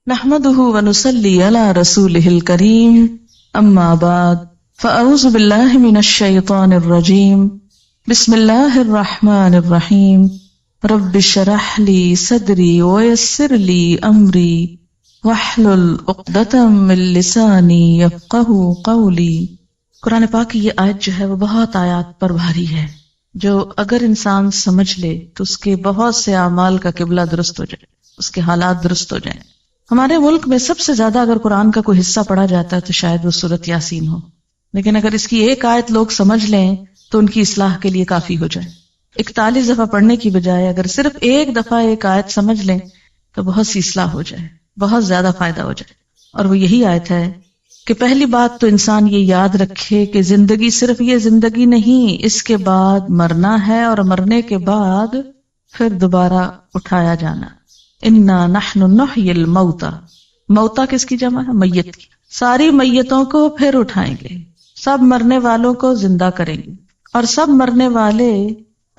نحمده ونصلي على رسوله الكريم اما بعد فاعوذ بالله من الشيطان الرجيم بسم الله الرحمن الرحيم رب اشرح لي صدري ويسر لي امري واحلل عقدة من لساني يفقهوا قولي۔ قرآن پاک کی یہ آیت جو ہے وہ بہت آیات پر بھاری ہے، جو اگر انسان سمجھ لے تو اس کے بہت سے اعمال کا قبلہ درست ہو جائے، اس کے حالات درست ہو جائیں۔ ہمارے ملک میں سب سے زیادہ اگر قرآن کا کوئی حصہ پڑھا جاتا ہے تو شاید وہ سورۃ یاسین ہو، لیکن اگر اس کی ایک آیت لوگ سمجھ لیں تو ان کی اصلاح کے لیے کافی ہو جائے۔ 41 دفعہ پڑھنے کی بجائے اگر صرف ایک دفعہ ایک آیت سمجھ لیں تو بہت سی اصلاح ہو جائے، بہت زیادہ فائدہ ہو جائے۔ اور وہ یہی آیت ہے کہ پہلی بات تو انسان یہ یاد رکھے کہ زندگی صرف یہ زندگی نہیں، اس کے بعد مرنا ہے، اور مرنے کے بعد پھر دوبارہ اٹھایا جانا۔ انا نحن نحیی الموتى، موتا کس کی جمع ہے؟ میت کی۔ ساری میتوں کو پھر اٹھائیں گے، سب مرنے والوں کو زندہ کریں گے، اور سب مرنے والے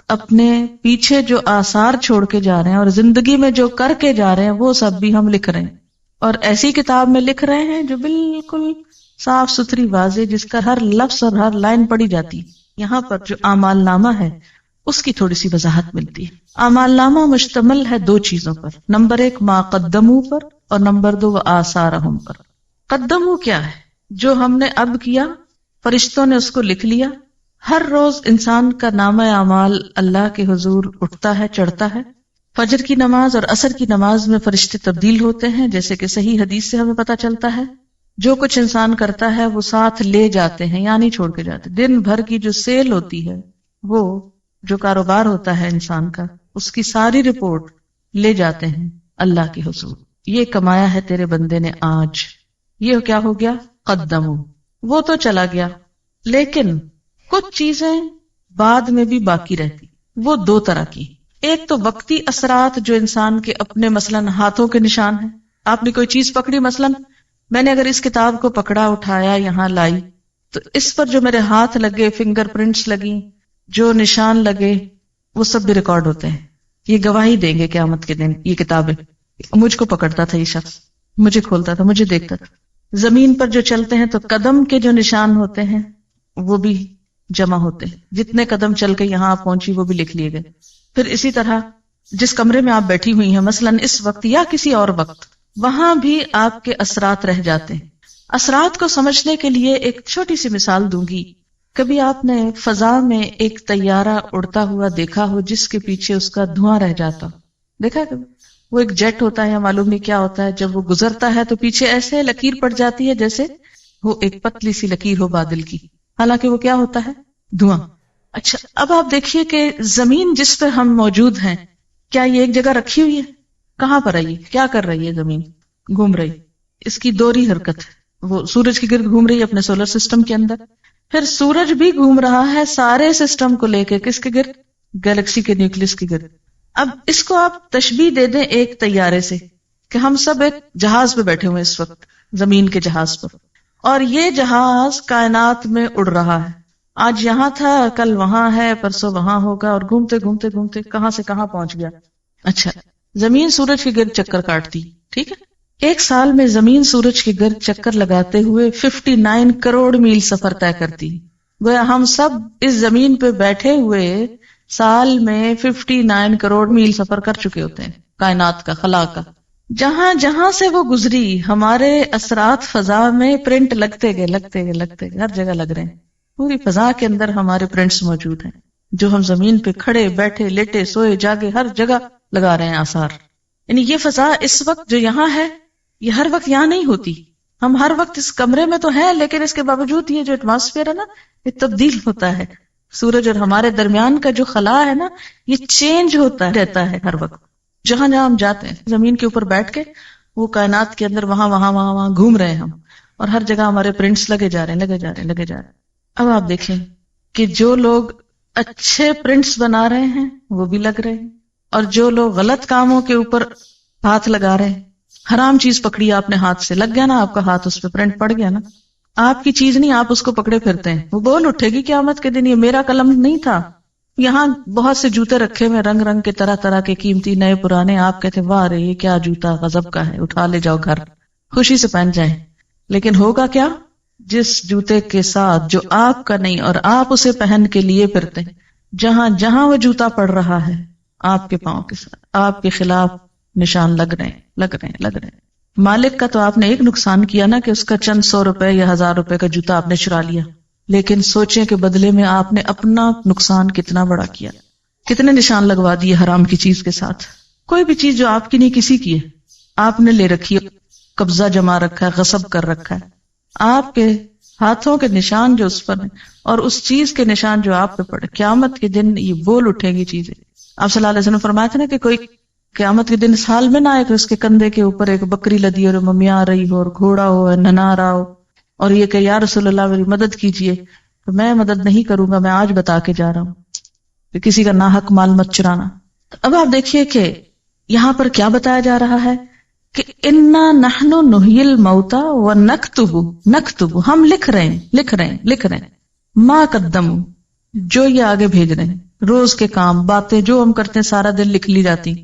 اپنے پیچھے جو آثار چھوڑ کے جا رہے ہیں اور زندگی میں جو کر کے جا رہے ہیں وہ سب بھی ہم لکھ رہے ہیں، اور ایسی کتاب میں لکھ رہے ہیں جو بالکل صاف ستھری واضح، جس کا ہر لفظ اور ہر لائن پڑھی جاتی ہے۔ یہاں پر جو اعمال نامہ ہے اس کی تھوڑی سی وضاحت ملتی ہے۔ اعمال نامہ مشتمل ہے دو چیزوں پر، نمبر 1 ما قدموا پر، اور نمبر 2 آثارہم پر۔ قدموا کیا ہے؟ جو ہم نے اب کیا، فرشتوں نے اس کو لکھ لیا۔ ہر روز انسان کا نامہ اعمال اللہ کے حضور اٹھتا ہے، چڑھتا ہے۔ فجر کی نماز اور عصر کی نماز میں فرشتے تبدیل ہوتے ہیں، جیسے کہ صحیح حدیث سے ہمیں پتہ چلتا ہے۔ جو کچھ انسان کرتا ہے وہ ساتھ لے جاتے ہیں، یا نہیں چھوڑ کے جاتے۔ دن بھر کی جو سیل ہوتی ہے، وہ جو کاروبار ہوتا ہے انسان کا، اس کی ساری رپورٹ لے جاتے ہیں اللہ کے حضور۔ یہ کمایا ہے تیرے بندے نے آج، یہ کیا ہو گیا؟ قدمو، وہ تو چلا گیا، لیکن کچھ چیزیں بعد میں بھی باقی رہتی۔ وہ دو طرح کی، ایک تو وقتی اثرات جو انسان کے اپنے مثلاً ہاتھوں کے نشان ہیں۔ آپ نے کوئی چیز پکڑی، مثلاً میں نے اگر اس کتاب کو پکڑا، اٹھایا، یہاں لائی، تو اس پر جو میرے ہاتھ لگے، فنگر پرنٹس لگی، جو نشان لگے، وہ سب بھی ریکارڈ ہوتے ہیں۔ یہ گواہی دیں گے قیامت کے دن، یہ کتابیں، مجھ کو پکڑتا تھا یہ شخص، مجھے کھولتا تھا، مجھے دیکھتا تھا۔ زمین پر جو چلتے ہیں تو قدم کے جو نشان ہوتے ہیں وہ بھی جمع ہوتے ہیں، جتنے قدم چل کے یہاں آپ پہنچی وہ بھی لکھ لیے گئے۔ پھر اسی طرح جس کمرے میں آپ بیٹھی ہوئی ہیں مثلاً اس وقت یا کسی اور وقت، وہاں بھی آپ کے اثرات رہ جاتے ہیں۔ اثرات کو سمجھنے کے لیے ایک چھوٹی سی مثال دوں گی۔ کبھی آپ نے فضا میں ایک طیارہ اڑتا ہوا دیکھا ہو جس کے پیچھے اس کا دھواں رہ جاتا ہو؟ دیکھا کبھی؟ وہ ایک جیٹ ہوتا ہے یا معلوم نہیں کیا ہوتا ہے، جب وہ گزرتا ہے تو پیچھے ایسے لکیر پڑ جاتی ہے جیسے وہ ایک پتلی سی لکیر ہو بادل کی، حالانکہ وہ کیا ہوتا ہے؟ دھواں۔ اچھا، اب آپ دیکھیے کہ زمین جس پہ ہم موجود ہیں، کیا یہ ایک جگہ رکھی ہوئی ہے؟ کہاں پر ہے یہ؟ کیا کر رہی ہے زمین؟ گھوم رہی۔ اس کی دوہری حرکت ہے، وہ سورج کی گرد گھوم رہی ہے اپنے سولر سسٹم کے اندر، پھر سورج بھی گھوم رہا ہے سارے سسٹم کو لے کے، کس کے گرد؟ گیلیکسی کے نیوکلس کی گرد۔ اب اس کو آپ تشبیہ دے دیں ایک طیارے سے، کہ ہم سب ایک جہاز پہ بیٹھے ہوئے اس وقت، زمین کے جہاز پر، اور یہ جہاز کائنات میں اڑ رہا ہے۔ آج یہاں تھا، کل وہاں ہے، پرسوں وہاں ہوگا، اور گھومتے گھومتے گھومتے کہاں سے کہاں پہنچ گیا۔ اچھا، زمین سورج کے گرد چکر کاٹتی، ٹھیک ہے؟ ایک سال میں زمین سورج کے گرد چکر لگاتے ہوئے 59 کروڑ میل سفر طے کرتی۔ گویا ہم سب اس زمین پہ بیٹھے ہوئے سال میں 59 کروڑ میل سفر کر چکے ہوتے ہیں، کائنات کا، خلا کا۔ جہاں جہاں سے وہ گزری، ہمارے اثرات فضا میں پرنٹ لگتے گئے، لگتے گئے، لگتے گئے، ہر جگہ لگ رہے ہیں۔ پوری فضا کے اندر ہمارے پرنٹس موجود ہیں، جو ہم زمین پہ کھڑے، بیٹھے، لیٹے، سوئے، جاگے، ہر جگہ لگا رہے ہیں آثار۔ یعنی یہ فضا اس وقت جو یہاں ہے، یہ ہر وقت یہاں نہیں ہوتی۔ ہم ہر وقت اس کمرے میں تو ہیں، لیکن اس کے باوجود یہ جو ایٹماسفیئر ہے نا، یہ تبدیل ہوتا ہے۔ سورج اور ہمارے درمیان کا جو خلا ہے نا، یہ چینج ہوتا رہتا ہے ہر وقت۔ جہاں جہاں ہم جاتے ہیں، زمین کے اوپر بیٹھ کے وہ کائنات کے اندر وہاں وہاں وہاں وہاں گھوم رہے ہیں ہم، اور ہر جگہ ہمارے پرنٹس لگے جا رہے ہیں، لگے جا رہے ہیں، لگے جا رہے ہیں۔ اب آپ دیکھیں کہ جو لوگ اچھے پرنٹس بنا رہے ہیں وہ بھی لگ رہے ہیں، اور جو لوگ غلط کاموں کے اوپر ہاتھ لگا رہے ہیں، حرام چیز پکڑی آپ نے ہاتھ سے، لگ گیا نا آپ کا ہاتھ، اس پہ پرنٹ پڑ گیا نا، آپ کی چیز نہیں، آپ اس کو پکڑے پھرتے ہیں، وہ بول اٹھے گی قیامت کے دن یہ میرا قلم نہیں تھا، یہاں بہت سے جوتے رکھے ہوئے رنگ رنگ کے، طرح طرح کے، قیمتی، نئے پرانے. آپ کہتے واہ رے یہ کیا جوتا غضب کا ہے، اٹھا لے جاؤ گھر، خوشی سے پہن جائیں. لیکن ہوگا کیا؟ جس جوتے کے ساتھ جو آپ کا نہیں اور آپ اسے پہن کے لیے پھرتے، جہاں جہاں وہ جوتا پڑ رہا ہے آپ کے پاؤں کے ساتھ آپ کے خلاف نشان لگ رہے ہیں، لگ رہے ہیں، لگ رہے ہیں. مالک کا تو آپ نے ایک نقصان کیا نا کہ اس کا چند 100 روپے یا 1000 روپے کا جوتا آپ نے چرا لیا، لیکن سوچیں کہ بدلے میں آپ نے اپنا نقصان کتنا بڑا کیا، کتنے نشان لگوا دیے حرام کی چیز کے ساتھ. کوئی بھی چیز جو آپ کی نہیں کسی کی ہے، آپ نے لے رکھی ہے، قبضہ جما رکھا ہے، غصب کر رکھا ہے، آپ کے ہاتھوں کے نشان جو اس پر ہیں اور اس چیز کے نشان جو آپ پہ پڑے، قیامت کے دن یہ بول اٹھیں گی چیزیں. آپ صلی اللہ علیہ وسلم فرمایا تھا نا کہ کوئی قیامت کے دن اس حال میں نہ آئے کہ اس کے کندھے کے اوپر ایک بکری لدی اور ممیا رہی ہو اور گھوڑا ہو ننا رہا ہو اور یہ کہ یا رسول اللہ میری مدد کیجئے، تو میں مدد نہیں کروں گا، میں آج بتا کے جا رہا ہوں کہ کسی کا ناحق مال مت چرانا. اب آپ دیکھیے کہ یہاں پر کیا بتایا جا رہا ہے کہ انا نحن نحیی الموتى ونکتب ہم لکھ رہے ہیں ما قدموا جو یہ آگے بھیج رہے ہیں، روز کے کام باتیں جو ہم کرتے ہیں سارا دن لکھ لی جاتی.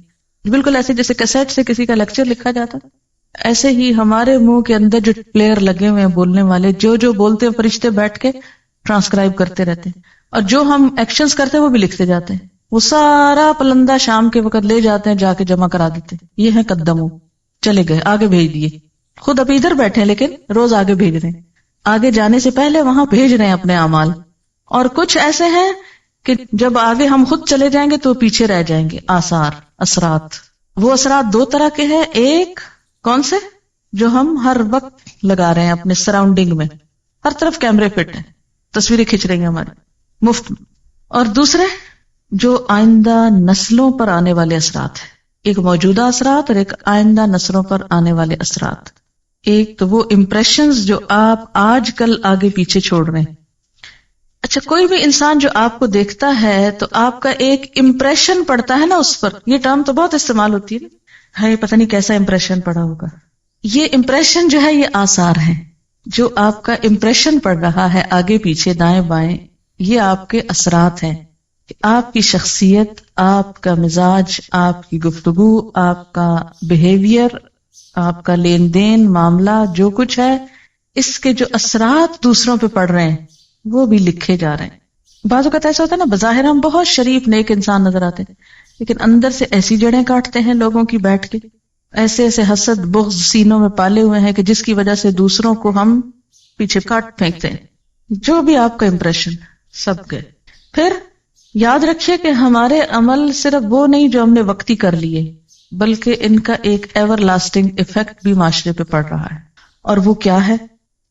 بالکل ایسے جیسے کیسٹ سے کسی کا لیکچر لکھا جاتا، ایسے ہی ہمارے منہ کے اندر جو پلیئر لگے ہوئے ہیں بولنے والے، جو بولتے ہیں فرشتے بیٹھ کے ٹرانسکرائب کرتے رہتے ہیں، اور جو ہم ایکشنز کرتے ہیں وہ بھی لکھتے جاتے ہیں. وہ سارا پلندہ شام کے وقت لے جاتے ہیں، جا کے جمع کرا دیتے ہیں. یہ ہے قدمو، چلے گئے، آگے بھیج دیے. خود اب ادھر بیٹھے ہیں لیکن روز آگے بھیج رہے ہیں، آگے جانے سے پہلے وہاں بھیج رہے ہیں اپنے اعمال. اور کچھ ایسے ہیں کہ جب آگے ہم خود چلے جائیں گے تو پیچھے رہ جائیں گے. آثار، اثرات. وہ اثرات دو طرح کے ہیں، ایک کون سے؟ جو ہم ہر وقت لگا رہے ہیں اپنے سراؤنڈنگ میں، ہر طرف کیمرے فٹ ہیں، تصویریں کھنچ رہی ہیں ہماری مفت میں. اور دوسرے جو آئندہ نسلوں پر آنے والے اثرات ہیں، ایک موجودہ اثرات اور ایک آئندہ نسلوں پر آنے والے اثرات. ایک تو وہ امپریشنز جو آپ آج کل آگے پیچھے چھوڑ رہے ہیں. اچھا، کوئی بھی انسان جو آپ کو دیکھتا ہے تو آپ کا ایک امپریشن پڑتا ہے نا اس پر. یہ ٹرم تو بہت استعمال ہوتی ہے پتہ نہیں کیسا امپریشن پڑا ہوگا. یہ امپریشن جو ہے یہ آثار ہیں، جو آپ کا امپریشن پڑ رہا ہے آگے پیچھے دائیں بائیں، یہ آپ کے اثرات ہیں. آپ کی شخصیت، آپ کا مزاج، آپ کی گفتگو، آپ کا بیہیویئر، آپ کا لین دین معاملہ، جو کچھ ہے، اس کے جو اثرات دوسروں پہ پڑ رہے ہیں وہ بھی لکھے جا رہے ہیں. بعض اوقات ایسا ہوتا ہے نا، بظاہر ہم بہت شریف نیک انسان نظر آتے ہیں لیکن اندر سے ایسی جڑیں کاٹتے ہیں لوگوں کی بیٹھ کے، ایسے ایسے حسد بغض سینوں میں پالے ہوئے ہیں کہ جس کی وجہ سے دوسروں کو ہم پیچھے کاٹ پھینکتے ہیں. جو بھی آپ کا امپریشن سب گئے. پھر یاد رکھیے کہ ہمارے عمل صرف وہ نہیں جو ہم نے وقتی کر لیے، بلکہ ان کا ایک ایور لاسٹنگ ایفیکٹ بھی معاشرے پہ پڑ رہا ہے. اور وہ کیا ہے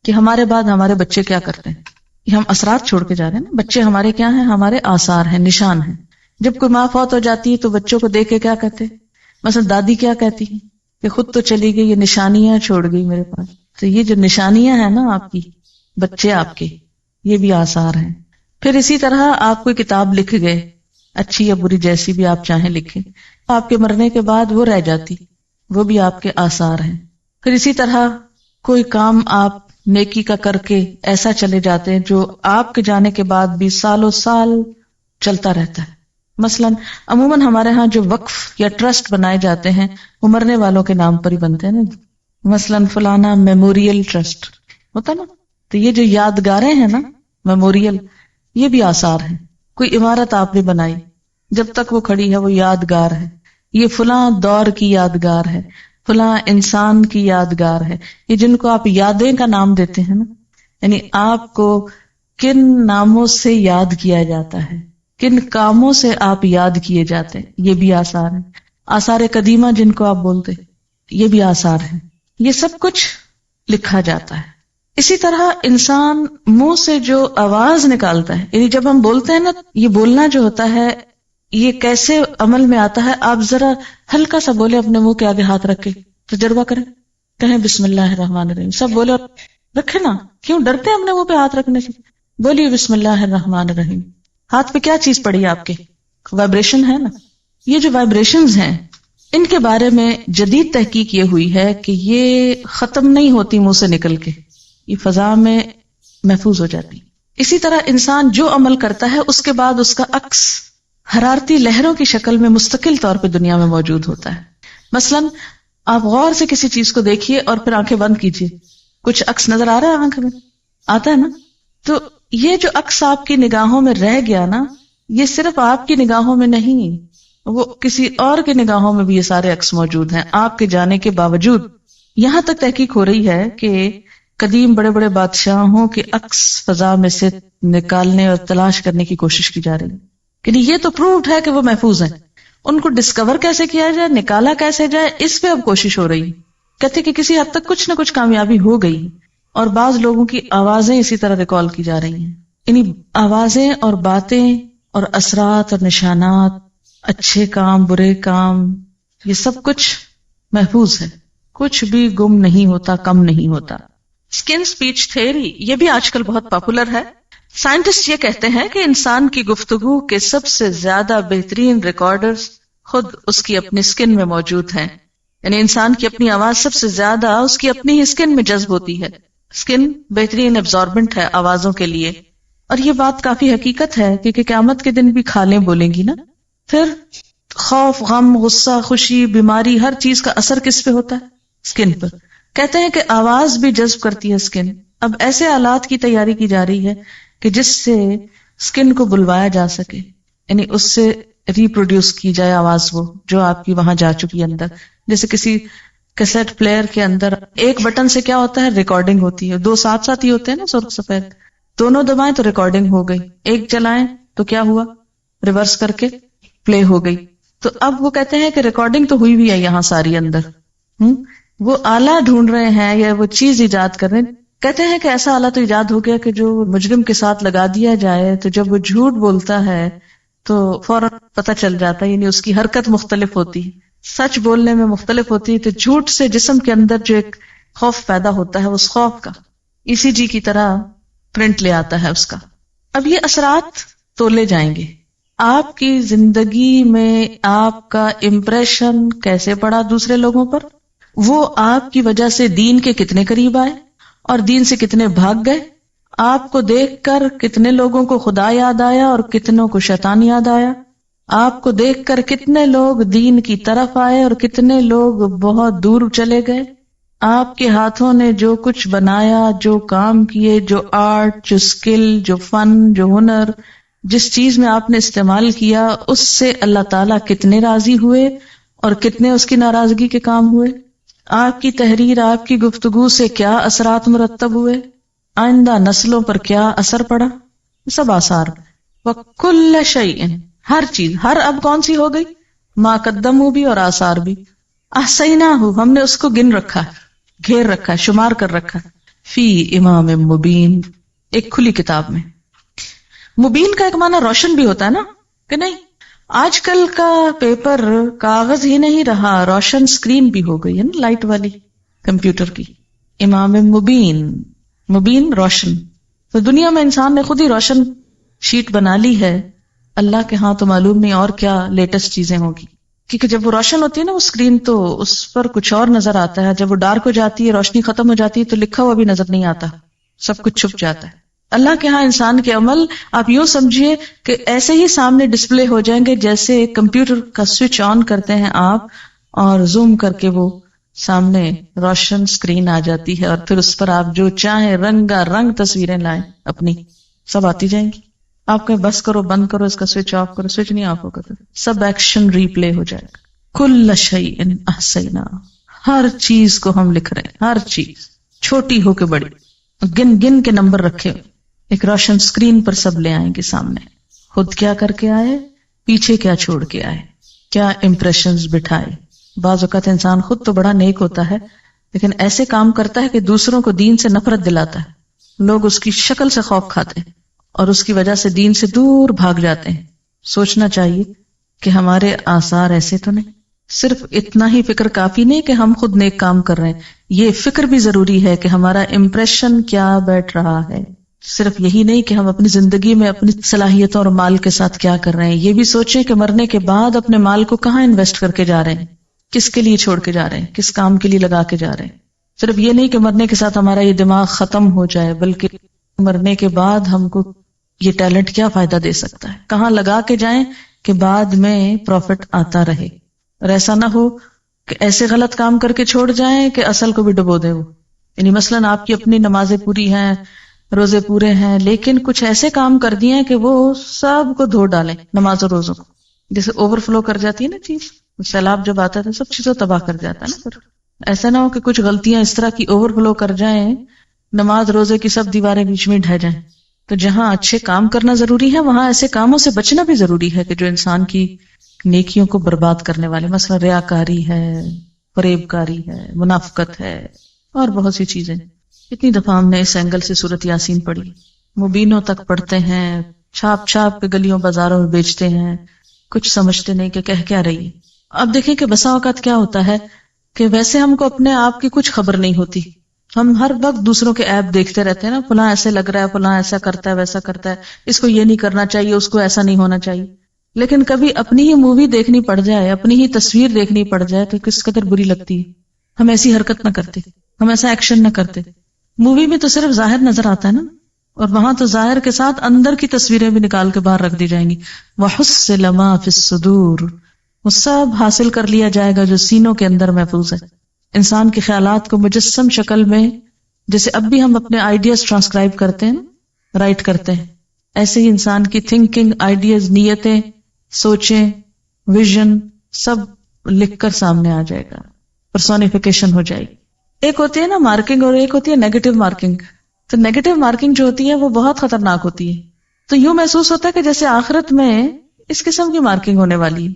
کہ ہمارے بعد ہمارے بچے کیا کرتے ہیں. یہ ہم اثرات چھوڑ کے جا رہے ہیں نا. بچے ہمارے کیا ہیں؟ ہمارے آثار ہیں، نشان ہیں. جب کوئی ماں فوت ہو جاتی ہے تو بچوں کو دیکھ کے کیا کہتے ہیں؟ مثلا دادی کیا کہتی ہیں کہ خود تو چلی گئی، یہ نشانیاں چھوڑ گئی میرے پاس. تو یہ جو نشانیاں ہیں نا آپ کی، بچے آپ کے، یہ بھی آثار ہیں. پھر اسی طرح آپ کوئی کتاب لکھ گئے، اچھی یا بری جیسی بھی آپ چاہیں لکھیں، آپ کے مرنے کے بعد وہ رہ جاتی، وہ بھی آپ کے آثار ہیں. پھر اسی طرح کوئی کام آپ نیکی کا کر کے ایسا چلے جاتے ہیں جو آپ کے جانے کے بعد بھی سالوں سال چلتا رہتا ہے. مثلا عموماً ہمارے ہاں جو وقف یا ٹرسٹ بنائے جاتے ہیں وہ مرنے والوں کے نام پر ہی بنتے ہیں نا. مثلا فلانا میموریل ٹرسٹ ہوتا نا. تو یہ جو یادگاریں ہیں نا، میموریل، یہ بھی آثار ہیں. کوئی عمارت آپ نے بنائی، جب تک وہ کھڑی ہے وہ یادگار ہے. یہ فلاں دور کی یادگار ہے، فلاں انسان کی یادگار ہے. یہ جن کو آپ یادیں کا نام دیتے ہیں نا، یعنی آپ کو کن ناموں سے یاد کیا جاتا ہے، کن کاموں سے آپ یاد کیے جاتے ہیں، یہ بھی آثار ہیں. آثار قدیمہ جن کو آپ بولتے، یہ بھی آثار ہیں. یہ سب کچھ لکھا جاتا ہے. اسی طرح انسان منہ سے جو آواز نکالتا ہے، یعنی جب ہم بولتے ہیں نا، یہ بولنا جو ہوتا ہے یہ کیسے عمل میں آتا ہے. آپ ذرا ہلکا سا بولے، اپنے منہ کے آگے ہاتھ رکھ کے تجربہ کریں، کہیں بسم اللہ الرحمن الرحیم، سب بولے اور رکھے نا. کیوں ڈرتے ہیں اپنے منہ پہ ہاتھ رکھنے سے؟ بولیے بسم اللہ الرحمن الرحیم. ہاتھ پہ کیا چیز پڑی ہے آپ کے؟ وائبریشن ہے نا. یہ جو وائبریشنز ہیں ان کے بارے میں جدید تحقیق یہ ہوئی ہے کہ یہ ختم نہیں ہوتی منہ سے نکل کے، یہ فضا میں محفوظ ہو جاتی. اسی طرح انسان جو عمل کرتا ہے اس کے بعد اس کا عکس حرارتی لہروں کی شکل میں مستقل طور پہ دنیا میں موجود ہوتا ہے. مثلاً آپ غور سے کسی چیز کو دیکھیے اور پھر آنکھیں بند کیجیے, کچھ عکس نظر آ رہا ہے آنکھ میں, آتا ہے نا؟ تو یہ جو عکس آپ کی نگاہوں میں رہ گیا نا, یہ صرف آپ کی نگاہوں میں نہیں, وہ کسی اور کے نگاہوں میں بھی یہ سارے عکس موجود ہیں آپ کے جانے کے باوجود. یہاں تک تحقیق ہو رہی ہے کہ قدیم بڑے بڑے بادشاہوں کے عکس فضا میں سے نکالنے اور تلاش کرنے کی کوشش کی جا رہی ہے, یعنی یہ تو پرووڈ ہے کہ وہ محفوظ ہیں. ان کو ڈسکور کیسے کیا جائے, نکالا کیسے جائے, اس پہ اب کوشش ہو رہی. کہتے کہ کسی حد تک کچھ نہ کچھ کامیابی ہو گئی, اور بعض لوگوں کی آوازیں اسی طرح ریکال کی جا رہی ہیں. یعنی آوازیں اور باتیں اور اثرات اور نشانات, اچھے کام برے کام, یہ سب کچھ محفوظ ہے, کچھ بھی گم نہیں ہوتا, کم نہیں ہوتا. اسکن اسپیچ تھیوری یہ بھی آج کل بہت پاپولر ہے. سائنٹسٹ یہ کہتے ہیں کہ انسان کی گفتگو کے سب سے زیادہ بہترین ریکارڈرز خود اس کی اپنی اسکن میں موجود ہیں. یعنی انسان کی اپنی آواز سب سے زیادہ اس کی اپنی ہی اسکن میں جذب ہوتی ہے. اسکن بہترین ایبزاربنٹ ہے آوازوں کے لیے, اور یہ بات کافی حقیقت ہے کیونکہ قیامت کے دن بھی کھالیں بولیں گی نا. پھر خوف, غم, غصہ, خوشی, بیماری, ہر چیز کا اثر کس پہ ہوتا ہے؟ اسکن پر. کہتے ہیں کہ آواز بھی جذب کرتی ہے اسکن. اب ایسے آلات کی تیاری کی جا رہی ہے کہ جس سے اسکن کو بلوایا جا سکے, یعنی اس سے ریپروڈیوس کی جائے آواز, وہ جو آپ کی وہاں جا چکی ہے اندر. جیسے کسی کیسٹ پلیئر کے اندر ایک بٹن سے کیا ہوتا ہے, ریکارڈنگ ہوتی ہے. دو ساتھ ساتھ ہی ہوتے ہیں نا سرخ سفید, دونوں دبائیں تو ریکارڈنگ ہو گئی, ایک چلائیں تو کیا ہوا, ریورس کر کے پلے ہو گئی. تو اب وہ کہتے ہیں کہ ریکارڈنگ تو ہوئی بھی ہے یہاں ساری اندر. وہ آلہ ڈھونڈ رہے ہیں یا وہ چیز ایجاد کر رہے ہیں. کہتے ہیں کہ ایسا آلہ تو ایجاد ہو گیا کہ جو مجرم کے ساتھ لگا دیا جائے تو جب وہ جھوٹ بولتا ہے تو فوراً پتہ چل جاتا ہے, یعنی اس کی حرکت مختلف ہوتی ہے, سچ بولنے میں مختلف ہوتی ہے. تو جھوٹ سے جسم کے اندر جو ایک خوف پیدا ہوتا ہے, اس خوف کا ECG کی طرح پرنٹ لے آتا ہے اس کا. اب یہ اثرات تولے جائیں گے. آپ کی زندگی میں آپ کا امپریشن کیسے پڑا دوسرے لوگوں پر, وہ آپ کی وجہ سے دین کے کتنے قریب آئے اور دین سے کتنے بھاگ گئے, آپ کو دیکھ کر کتنے لوگوں کو خدا یاد آیا اور کتنوں کو شیطان یاد آیا, آپ کو دیکھ کر کتنے لوگ دین کی طرف آئے اور کتنے لوگ بہت دور چلے گئے. آپ کے ہاتھوں نے جو کچھ بنایا, جو کام کیے, جو آرٹ, جو اسکل, جو فن, جو ہنر, جس چیز میں آپ نے استعمال کیا, اس سے اللہ تعالیٰ کتنے راضی ہوئے اور کتنے اس کی ناراضگی کے کام ہوئے. آپ کی تحریر, آپ کی گفتگو سے کیا اثرات مرتب ہوئے, آئندہ نسلوں پر کیا اثر پڑا, سب آثار. وَكُلَّ شَيْءٍ, ہر چیز, ہر اب کون سی ہو گئی, ما قدموا بھی اور آثار بھی. احصیناہ, ہم نے اس کو گن رکھا ہے, گھیر رکھا ہے, شمار کر رکھا ہے. فی امام مبین, ایک کھلی کتاب میں. مبین کا ایک معنی روشن بھی ہوتا ہے نا, کہ نہیں؟ آج کل کا پیپر کاغذ ہی نہیں رہا, روشن اسکرین بھی ہو گئی ہے نا, لائٹ والی کمپیوٹر کی. امام مبین, مبین روشن. تو دنیا میں انسان نے خود ہی روشن شیٹ بنا لی ہے. اللہ کے ہاں تو معلوم نہیں اور کیا لیٹسٹ چیزیں ہوگی, کیونکہ جب وہ روشن ہوتی ہے نا وہ اسکرین تو اس پر کچھ اور نظر آتا ہے. جب وہ ڈارک ہو جاتی ہے, روشنی ختم ہو جاتی ہے, تو لکھا ہوا بھی نظر نہیں آتا, سب کچھ چھپ جاتا ہے. اللہ کے ہاں انسان کے عمل آپ یوں سمجھیے کہ ایسے ہی سامنے ڈسپلے ہو جائیں گے جیسے کمپیوٹر کا سوئچ آن کرتے ہیں آپ اور زوم کر کے وہ سامنے روشن سکرین آ جاتی ہے, اور پھر اس پر آپ جو چاہیں رنگا رنگ تصویریں لائیں اپنی, سب آتی جائیں گی. آپ کہیں بس کرو, بند کرو, اس کا سوئچ آف کرو, سوئچ نہیں آف ہوگا, سب ایکشن ریپلے ہو جائے گا. کل شیء احصیناہ, ہر چیز کو ہم لکھ رہے ہیں, ہر چیز چھوٹی ہو کے بڑی, گن گن کے نمبر رکھے, ایک روشن سکرین پر سب لے آئیں گے سامنے. خود کیا کر کے آئے, پیچھے کیا چھوڑ کے آئے, کیا امپریشنز بٹھائے. بعض اوقات انسان خود تو بڑا نیک ہوتا ہے لیکن ایسے کام کرتا ہے کہ دوسروں کو دین سے نفرت دلاتا ہے. لوگ اس کی شکل سے خوف کھاتے ہیں اور اس کی وجہ سے دین سے دور بھاگ جاتے ہیں. سوچنا چاہیے کہ ہمارے آثار ایسے تو نہیں. صرف اتنا ہی فکر کافی نہیں کہ ہم خود نیک کام کر رہے ہیں, یہ فکر بھی ضروری ہے کہ ہمارا امپریشن کیا بیٹھ رہا ہے. صرف یہی نہیں کہ ہم اپنی زندگی میں اپنی صلاحیتوں اور مال کے ساتھ کیا کر رہے ہیں, یہ بھی سوچیں کہ مرنے کے بعد اپنے مال کو کہاں انویسٹ کر کے جا رہے ہیں, کس کے لیے چھوڑ کے جا رہے ہیں, کس کام کے لیے لگا کے جا رہے ہیں. صرف یہ نہیں کہ مرنے کے ساتھ ہمارا یہ دماغ ختم ہو جائے, بلکہ مرنے کے بعد ہم کو یہ ٹیلنٹ کیا فائدہ دے سکتا ہے, کہاں لگا کے جائیں کہ بعد میں پروفٹ آتا رہے، اور ایسا نہ ہو کہ ایسے غلط کام کر کے چھوڑ جائیں کہ اصل کو بھی ڈبو دے وہ. یعنی مثلاً آپ کی اپنی نمازیں پوری ہیں، روزے پورے ہیں، لیکن کچھ ایسے کام کر دیے ہیں کہ وہ سب کو دھو ڈالیں، نماز اور روزوں کو. جیسے اوور فلو کر جاتی ہے نا چیز، سیلاب جب آتا ہے سب چیزوں تباہ کر جاتا ہے نا. پھر ایسا نہ ہو کہ کچھ غلطیاں اس طرح کی اوور فلو کر جائیں، نماز روزے کی سب دیواریں بیچ میں ڈھہ جائیں. تو جہاں اچھے کام کرنا ضروری ہے وہاں ایسے کاموں سے بچنا بھی ضروری ہے کہ جو انسان کی نیکیوں کو برباد کرنے والے، مثلا ریاکاری ہے، فریب کاری ہے، منافقت ہے، اور بہت سی چیزیں. کتنی دفعہ ہم نے اس اینگل سے سورت یاسین پڑھی، مبینوں تک پڑھتے ہیں، چھاپ چھاپ کے گلیوں بازاروں میں بیچتے ہیں، کچھ سمجھتے نہیں کہ کہہ کیا رہی ہے. اب دیکھیں کہ بسا اوقات کیا ہوتا ہے کہ ویسے ہم کو اپنے آپ کی کچھ خبر نہیں ہوتی، ہم ہر وقت دوسروں کے ایپ دیکھتے رہتے ہیں نا، فلاں ایسے لگ رہا ہے، فلاں ایسا کرتا ہے، ویسا کرتا ہے، اس کو یہ نہیں کرنا چاہیے، اس کو ایسا نہیں ہونا چاہیے. لیکن کبھی اپنی ہی مووی دیکھنی پڑ جائے، اپنی ہی تصویر دیکھنی پڑ جائے تو کس قدر بری لگتی ہے. ہم ایسی حرکت نہ کرتے، ہم ایسا ایکشن نہ کرتے. مووی میں تو صرف ظاہر نظر آتا ہے نا، اور وہاں تو ظاہر کے ساتھ اندر کی تصویریں بھی نکال کے باہر رکھ دی جائیں گی. وَحُصِّلَ مَا فِي الصُّدُورِ، وہ سب حاصل کر لیا جائے گا جو سینوں کے اندر محفوظ ہے. انسان کے خیالات کو مجسم شکل میں، جیسے اب بھی ہم اپنے آئیڈیاز ٹرانسکرائب کرتے ہیں، رائٹ کرتے ہیں، ایسے ہی انسان کی تھنکنگ، آئیڈیاز، نیتیں، سوچیں، ویژن سب لکھ کر سامنے آ جائے گا، پرسونیفیکیشن ہو جائے گی. ایک ہوتی ہے نا مارکنگ اور ایک ہوتی ہے نیگیٹو مارکنگ. تو نیگیٹو مارکنگ جو ہوتی ہے وہ بہت خطرناک ہوتی ہے. تو یوں محسوس ہوتا ہے کہ جیسے آخرت میں اس قسم کی مارکنگ ہونے والی ہے.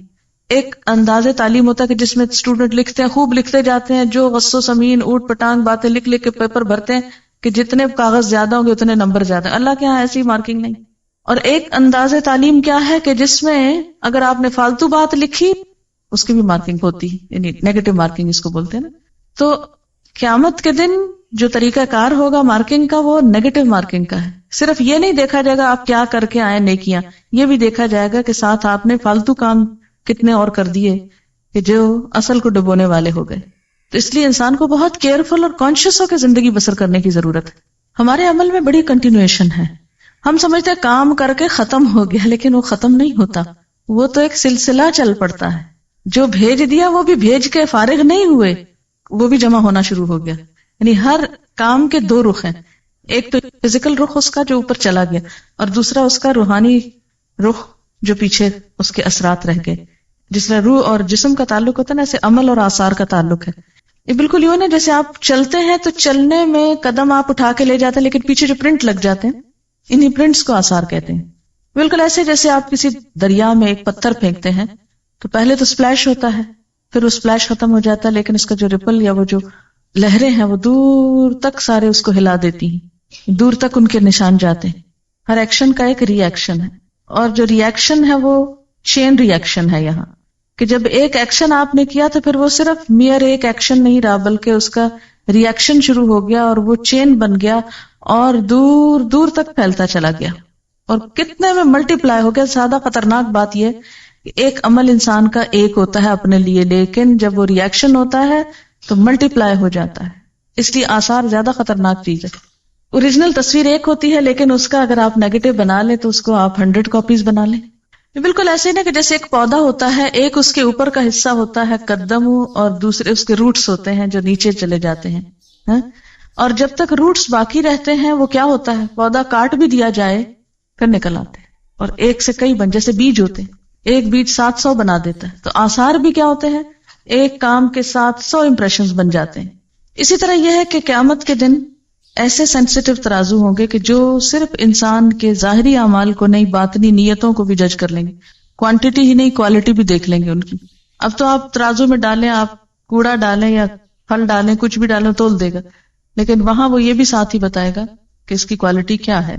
ایک انداز تعلیم ہوتا ہے کہ جس میں اسٹوڈنٹ لکھتے ہیں، خوب لکھتے جاتے ہیں، جو غص و سمین اوٹ پٹانگ باتیں لکھ لکھ کے پیپر بھرتے ہیں کہ جتنے کاغذ زیادہ ہوں گے اتنے نمبر زیادہ. اللہ کے ہاں ایسی مارکنگ نہیں. اور ایک انداز تعلیم کیا ہے کہ جس میں اگر آپ نے فالتو بات لکھی اس کی بھی مارکنگ ہوتی ہے، یعنی نیگیٹو مارکنگ اس کو بولتے ہیں نا. تو قیامت کے دن جو طریقہ کار ہوگا مارکنگ کا وہ نیگیٹو مارکنگ کا ہے. صرف یہ نہیں دیکھا جائے گا آپ کیا کر کے آئے نیکیاں، یہ بھی دیکھا جائے گا کہ ساتھ آپ نے فالتو کام کتنے اور کر دیے کہ جو اصل کو ڈبونے والے ہو گئے. تو اس لیے انسان کو بہت کیئرفل اور کانشیس ہو کے زندگی بسر کرنے کی ضرورت ہے. ہمارے عمل میں بڑی کنٹینویشن ہے. ہم سمجھتے ہیں کام کر کے ختم ہو گیا، لیکن وہ ختم نہیں ہوتا، وہ تو ایک سلسلہ چل پڑتا ہے. جو بھیج دیا وہ بھی بھیج کے فارغ نہیں ہوئے، وہ بھی جمع ہونا شروع ہو گیا. یعنی ہر کام کے دو رخ ہیں، ایک تو فزیکل رخ اس کا جو اوپر چلا گیا، اور دوسرا اس کا روحانی رخ جو پیچھے اس کے اثرات رہ گئے. جس طرح روح اور جسم کا تعلق ہوتا ہے نا، ایسے عمل اور آثار کا تعلق ہے. یہ بالکل یوں ہے جیسے آپ چلتے ہیں تو چلنے میں قدم آپ اٹھا کے لے جاتے ہیں، لیکن پیچھے جو پرنٹ لگ جاتے ہیں انہی پرنٹس کو آثار کہتے ہیں. بالکل ایسے جیسے آپ کسی دریا میں ایک پتھر پھینکتے ہیں تو پہلے تو سپلیش ہوتا ہے، پھر وہ سپلیش ختم ہو جاتا ہے، لیکن اس کا جو ریپل یا وہ جو لہریں ہیں وہ دور تک سارے اس کو ہلا دیتی ہیں، دور تک ان کے نشان جاتے ہیں. ہر ایکشن کا ایک ری ایکشن ہے، اور جو ری ایکشن ہے وہ چین ری ایکشن ہے. یہاں کہ جب ایک ایکشن آپ نے کیا تو پھر وہ صرف میئر ایک ایکشن نہیں رہا، بلکہ اس کا ری ایکشن شروع ہو گیا اور وہ چین بن گیا اور دور دور تک پھیلتا چلا گیا اور کتنے میں ملٹی پلائی ہو گیا. زیادہ خطرناک بات یہ کہ ایک عمل انسان کا ایک ہوتا ہے اپنے لیے، لیکن جب وہ ری ایکشن ہوتا ہے تو ملٹی پلائی ہو جاتا ہے. اس لیے آثار زیادہ خطرناک چیز ہے. اوریجنل تصویر ایک ہوتی ہے، لیکن اس کا اگر آپ نیگیٹو بنا لیں تو اس کو آپ 100 کاپیز بنا لیں. بالکل ایسے ہی نا کہ جیسے ایک پودا ہوتا ہے، ایک اس کے اوپر کا حصہ ہوتا ہے قدم، اور دوسرے اس کے روٹس ہوتے ہیں جو نیچے چلے جاتے ہیں. اور جب تک روٹس باقی رہتے ہیں وہ کیا ہوتا ہے، پودا کاٹ بھی دیا جائے پھر نکل آتے ہیں، اور ایک سے کئی بن، جیسے بیج ہوتے ہیں، ایک بیج 700 بنا دیتا ہے. تو آثار بھی کیا ہوتے ہیں، ایک کام کے 700 امپریشنز بن جاتے ہیں. اسی طرح یہ ہے کہ قیامت کے دن ایسے سینسیٹیو ترازو ہوں گے کہ جو صرف انسان کے ظاہری اعمال کو نہیں، باطنی نیتوں کو بھی جج کر لیں گے. کوانٹٹی ہی نہیں، کوالٹی بھی دیکھ لیں گے ان کی. اب تو آپ ترازو میں ڈالیں، آپ کوڑا ڈالیں یا پھل ڈالیں، کچھ بھی ڈالیں تول دے گا، لیکن وہاں وہ یہ بھی ساتھ ہی بتائے گا کہ اس کی کوالٹی کیا ہے.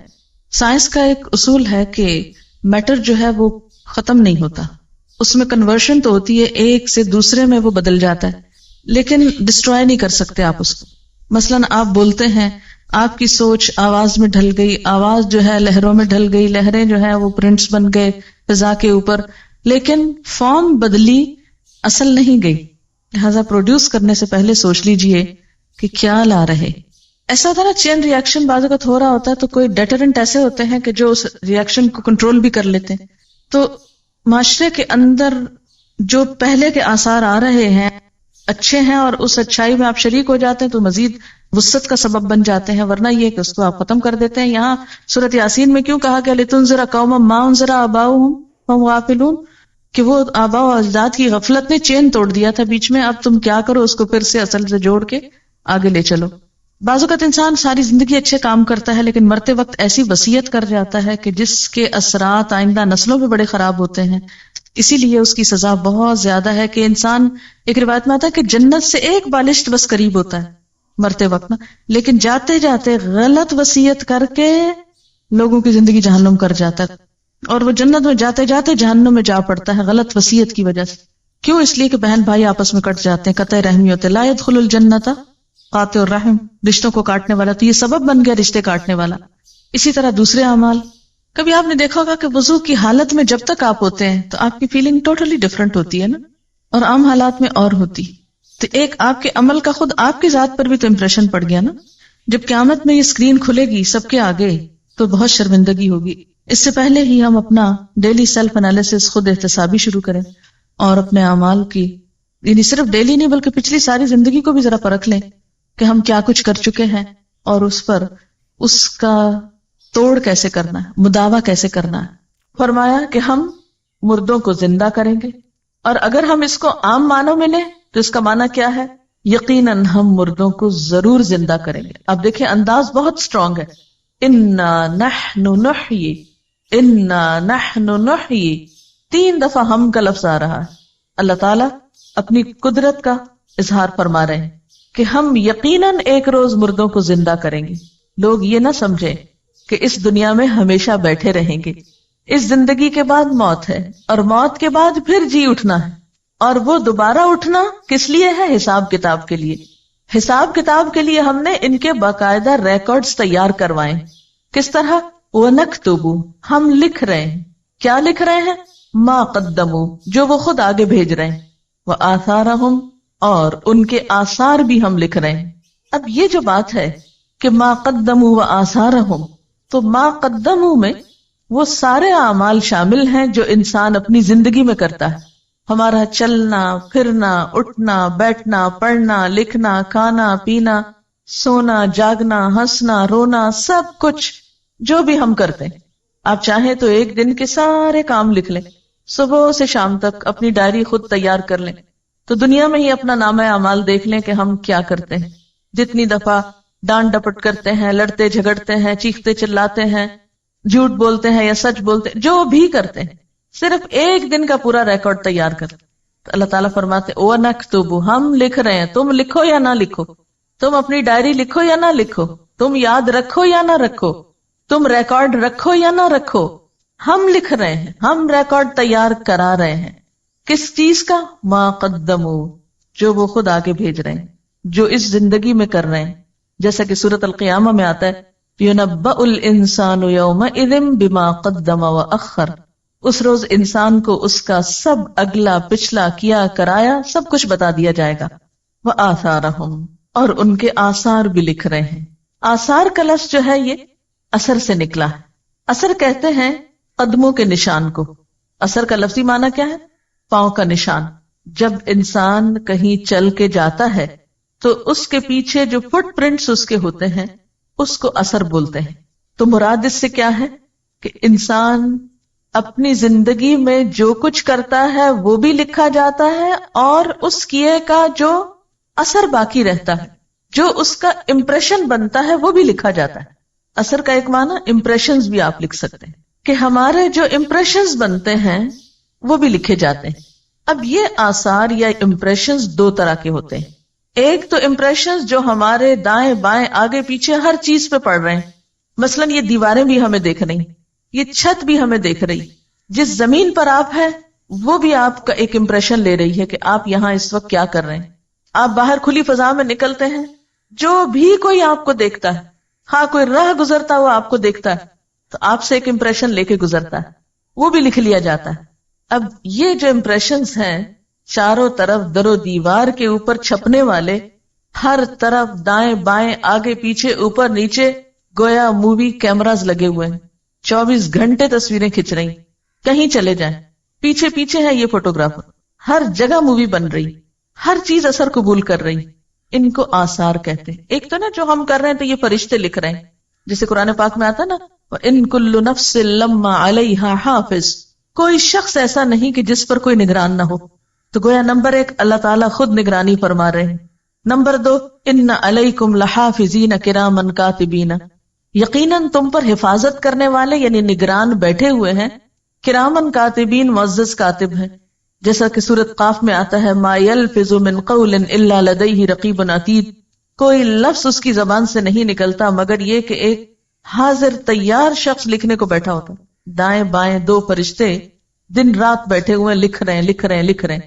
سائنس کا ایک اصول ہے کہ میٹر جو ہے وہ ختم نہیں ہوتا، اس میں کنورشن تو ہوتی ہے، ایک سے دوسرے میں وہ بدل جاتا ہے، لیکن ڈسٹروائے نہیں کر سکتے آپ اس کو. مثلاً آپ بولتے ہیں، آپ کی سوچ آواز میں ڈھل گئی، آواز جو ہے لہروں میں ڈھل گئی، لہریں جو ہے وہ پرنٹس بن گئے فضا کے اوپر، لیکن فارم بدلی، اصل نہیں گئی. لہذا پروڈیوس کرنے سے پہلے سوچ لیجئے کہ کیا لا رہے. ایسا ہوتا ہے نا چین ری ایکشن بعض اوقات ہو رہا ہوتا ہے تو کوئی ڈیٹرنٹ ایسے ہوتے ہیں کہ جو اس ری ایکشن کو کنٹرول بھی کر لیتے ہیں. تو معاشرے کے اندر جو پہلے کے آثار آ رہے ہیں اچھے ہیں اور اس اچھائی میں آپ شریک ہو جاتے ہیں تو مزید وسعت کا سبب بن جاتے ہیں، ورنہ یہ کہ اس کو آپ ختم کر دیتے ہیں. یہاں سورۃ یاسین میں کیوں کہا کہ لتنذر قوما ما انذر آباؤہم فہم غافلون، کہ وہ آباء و اجداد کی غفلت نے چین توڑ دیا تھا بیچ میں، اب تم کیا کرو اس کو پھر سے اصل سے جوڑ کے آگے لے چلو. بعض اوقات انسان ساری زندگی اچھے کام کرتا ہے لیکن مرتے وقت ایسی وصیت کر جاتا ہے کہ جس کے اثرات آئندہ نسلوں پہ بڑے خراب ہوتے ہیں. اسی لیے اس کی سزا بہت زیادہ ہے کہ انسان، ایک روایت میں آتا ہے کہ جنت سے ایک بالشت بس قریب ہوتا ہے مرتے وقت نا، لیکن جاتے جاتے غلط وصیت کر کے لوگوں کی زندگی جہنم کر جاتا ہے، اور وہ جنت میں جاتے جاتے جہنم میں جا پڑتا ہے غلط وصیت کی وجہ سے. کیوں؟ اس لیے کہ بہن بھائی آپس میں کٹ جاتے ہیں، قطع رحمی ہوتے. لا يدخل الجنت قاطع الرحم، رشتوں کو کاٹنے والا، تو یہ سبب بن گیا رشتے کاٹنے والا. اسی طرح دوسرے اعمال، کبھی آپ نے دیکھا ہوگا کہ وضو کی حالت میں جب تک آپ ہوتے ہیں تو آپ کی فیلنگ ٹوٹلی ڈفرنٹ ہوتی ہے نا، اور عام حالات میں اور ہوتی. تو ایک آپ کے عمل کا خود آپ کی ذات پر بھی تو امپریشن پڑ گیا نا. جب قیامت میں یہ اسکرین کھلے گی سب کے آگے تو بہت شرمندگی ہوگی. اس سے پہلے ہی ہم اپنا ڈیلی سیلف انالیسس خود احتسابی شروع کریں اور اپنے اعمال کی، یعنی صرف ڈیلی نہیں بلکہ پچھلی ساری زندگی کو بھی ذرا پرکھ لیں کہ ہم کیا کچھ کر چکے ہیں اور اس پر اس کا توڑ کیسے کرنا ہے، مداوع کیسے کرنا ہے. فرمایا کہ ہم مردوں کو زندہ کریں گے، اور اگر ہم اس کو عام معنوں میں لیں تو اس کا معنی کیا ہے؟ یقیناً ہم مردوں کو ضرور زندہ کریں گے. اب دیکھیں انداز بہت سٹرونگ ہے. انا نحن نحیی، انا نحن نحیی، 3 دفعہ ہم کا لفظ آ رہا ہے. اللہ تعالیٰ اپنی قدرت کا اظہار فرما رہے ہیں کہ ہم یقیناً ایک روز مردوں کو زندہ کریں گے. لوگ یہ نہ سمجھیں کہ اس دنیا میں ہمیشہ بیٹھے رہیں گے. اس زندگی کے بعد موت ہے، اور موت کے بعد پھر جی اٹھنا ہے، اور وہ دوبارہ اٹھنا کس لیے ہے؟ حساب کتاب کے لیے. حساب کتاب کے لیے ہم نے ان کے باقاعدہ ریکارڈز تیار کروائے. کس طرح؟ وَنَكْتُبُ، ہم لکھ رہے ہیں. کیا لکھ رہے ہیں؟ مَا قَدَّمُوا، جو وہ خود آگے بھیج رہے ہیں. وَآثَارَهُمْ، اور ان کے آثار بھی ہم لکھ رہے ہیں. اب یہ جو بات ہے کہ مَا قَدَّمُوا وَآثَارَهُمْ، تو مَا قَدَّمُوا میں وہ سارے اعمال شامل ہیں جو انسان اپنی زندگی میں کرتا ہے. ہمارا چلنا پھرنا، اٹھنا بیٹھنا، پڑھنا لکھنا، کھانا پینا، سونا جاگنا، ہنسنا رونا، سب کچھ جو بھی ہم کرتے ہیں. آپ چاہیں تو ایک دن کے سارے کام لکھ لیں، صبح سے شام تک اپنی ڈائری خود تیار کر لیں، تو دنیا میں ہی اپنا نامہ اعمال دیکھ لیں کہ ہم کیا کرتے ہیں. جتنی دفعہ ڈانٹ ڈپٹ کرتے ہیں، لڑتے جھگڑتے ہیں، چیختے چلاتے ہیں، جھوٹ بولتے ہیں یا سچ بولتے ہیں، جو بھی کرتے ہیں، صرف ایک دن کا پورا ریکارڈ تیار کر. تو اللہ تعالیٰ فرماتے وَنَكْتُبُ، ہم لکھ رہے ہیں. تم لکھو یا نہ لکھو، تم اپنی ڈائری لکھو یا نہ لکھو، تم یاد رکھو یا نہ رکھو، تم ریکارڈ رکھو یا نہ رکھو، ہم لکھ رہے ہیں، ہم ریکارڈ تیار کرا رہے ہیں. کس چیز کا؟ ما قدموا، جو وہ خود آگے بھیج رہے ہیں، جو اس زندگی میں کر رہے ہیں. جیسا کہ سورۃ القیامہ میں آتا ہے يُنَبَّأُ الْإِنسَانُ يَوْمَئِذٍ بِمَا قَدَّمَ وَأَخَّرَ، اس روز انسان کو اس کا سب اگلا پچھلا کیا کرایا سب کچھ بتا دیا جائے گا. وَآثَارَهُمْ، اور ان کے آثار بھی لکھ رہے ہیں. آثار کا لفظ جو ہے یہ اثر سے نکلا ہے. اثر کہتے ہیں قدموں کے نشان کو. اثر کا لفظی معنی کیا ہے؟ پاؤں کا نشان. جب انسان کہیں چل کے جاتا ہے تو اس کے پیچھے جو فٹ پرنٹس اس کے ہوتے ہیں اس کو اثر بولتے ہیں. تو مراد اس سے کیا ہے کہ انسان اپنی زندگی میں جو کچھ کرتا ہے وہ بھی لکھا جاتا ہے، اور اس کیے کا جو اثر باقی رہتا ہے، جو اس کا امپریشن بنتا ہے وہ بھی لکھا جاتا ہے. اثر کا ایک معنی امپریشنز بھی آپ لکھ سکتے ہیں کہ ہمارے جو امپریشنز بنتے ہیں وہ بھی لکھے جاتے ہیں. اب یہ آثار یا امپریشنز 2 طرح کے ہوتے ہیں. ایک تو امپریشنز جو ہمارے دائیں بائیں آگے پیچھے ہر چیز پہ پڑ رہے ہیں، مثلا یہ دیواریں بھی ہمیں دیکھ رہی، یہ چھت بھی ہمیں دیکھ رہی، جس زمین پر آپ ہیں وہ بھی آپ کا ایک امپریشن لے رہی ہے کہ آپ یہاں اس وقت کیا کر رہے ہیں. آپ باہر کھلی فضا میں نکلتے ہیں، جو بھی کوئی آپ کو دیکھتا ہے، ہاں کوئی راہ گزرتا ہوا آپ کو دیکھتا ہے تو آپ سے ایک امپریشن لے کے گزرتا ہے، وہ بھی لکھ لیا جاتا ہے. اب یہ جو امپریشنز ہیں چاروں طرف در و دیوار کے اوپر چھپنے والے، ہر طرف دائیں بائیں آگے پیچھے اوپر نیچے گویا مووی کیمراز لگے ہوئے ہیں، 24 گھنٹے تصویریں کھنچ رہی، کہیں چلے جائیں. پیچھے پیچھے ہے یہ فوٹوگرافر، ہر جگہ مووی بن رہی، ہر چیز اثر قبول کر رہی. ان کو آثار کہتے ہیں. ایک تو نا جو ہم کر رہے ہیں تو یہ فرشتے لکھ رہے ہیں، جیسے قرآن پاک میں آتا نا وَإِن كُلُّ نَفْسٍ لَمَّا عَلَيْهَا حَافِظٌ، کوئی شخص ایسا نہیں کہ جس پر کوئی نگران نہ ہو. تو گویا نمبر 1 اللہ تعالیٰ خود نگرانی فرما رہے ہیں. نمبر 2 ان علیکم لحافظین کرامن کاتبین، یقیناً تم پر حفاظت کرنے والے یعنی نگران بیٹھے ہوئے ہیں، کرامن کاتبین معزز کاتب ہیں. جیسا کہ سورۃ قاف میں آتا ہے ما یلفظ من قول الا لدیہ رقیب عتید، کوئی لفظ اس کی زبان سے نہیں نکلتا مگر یہ کہ ایک حاضر تیار شخص لکھنے کو بیٹھا ہوتا. دائیں بائیں 2 فرشتے دن رات بیٹھے ہوئے لکھ رہے ہیں.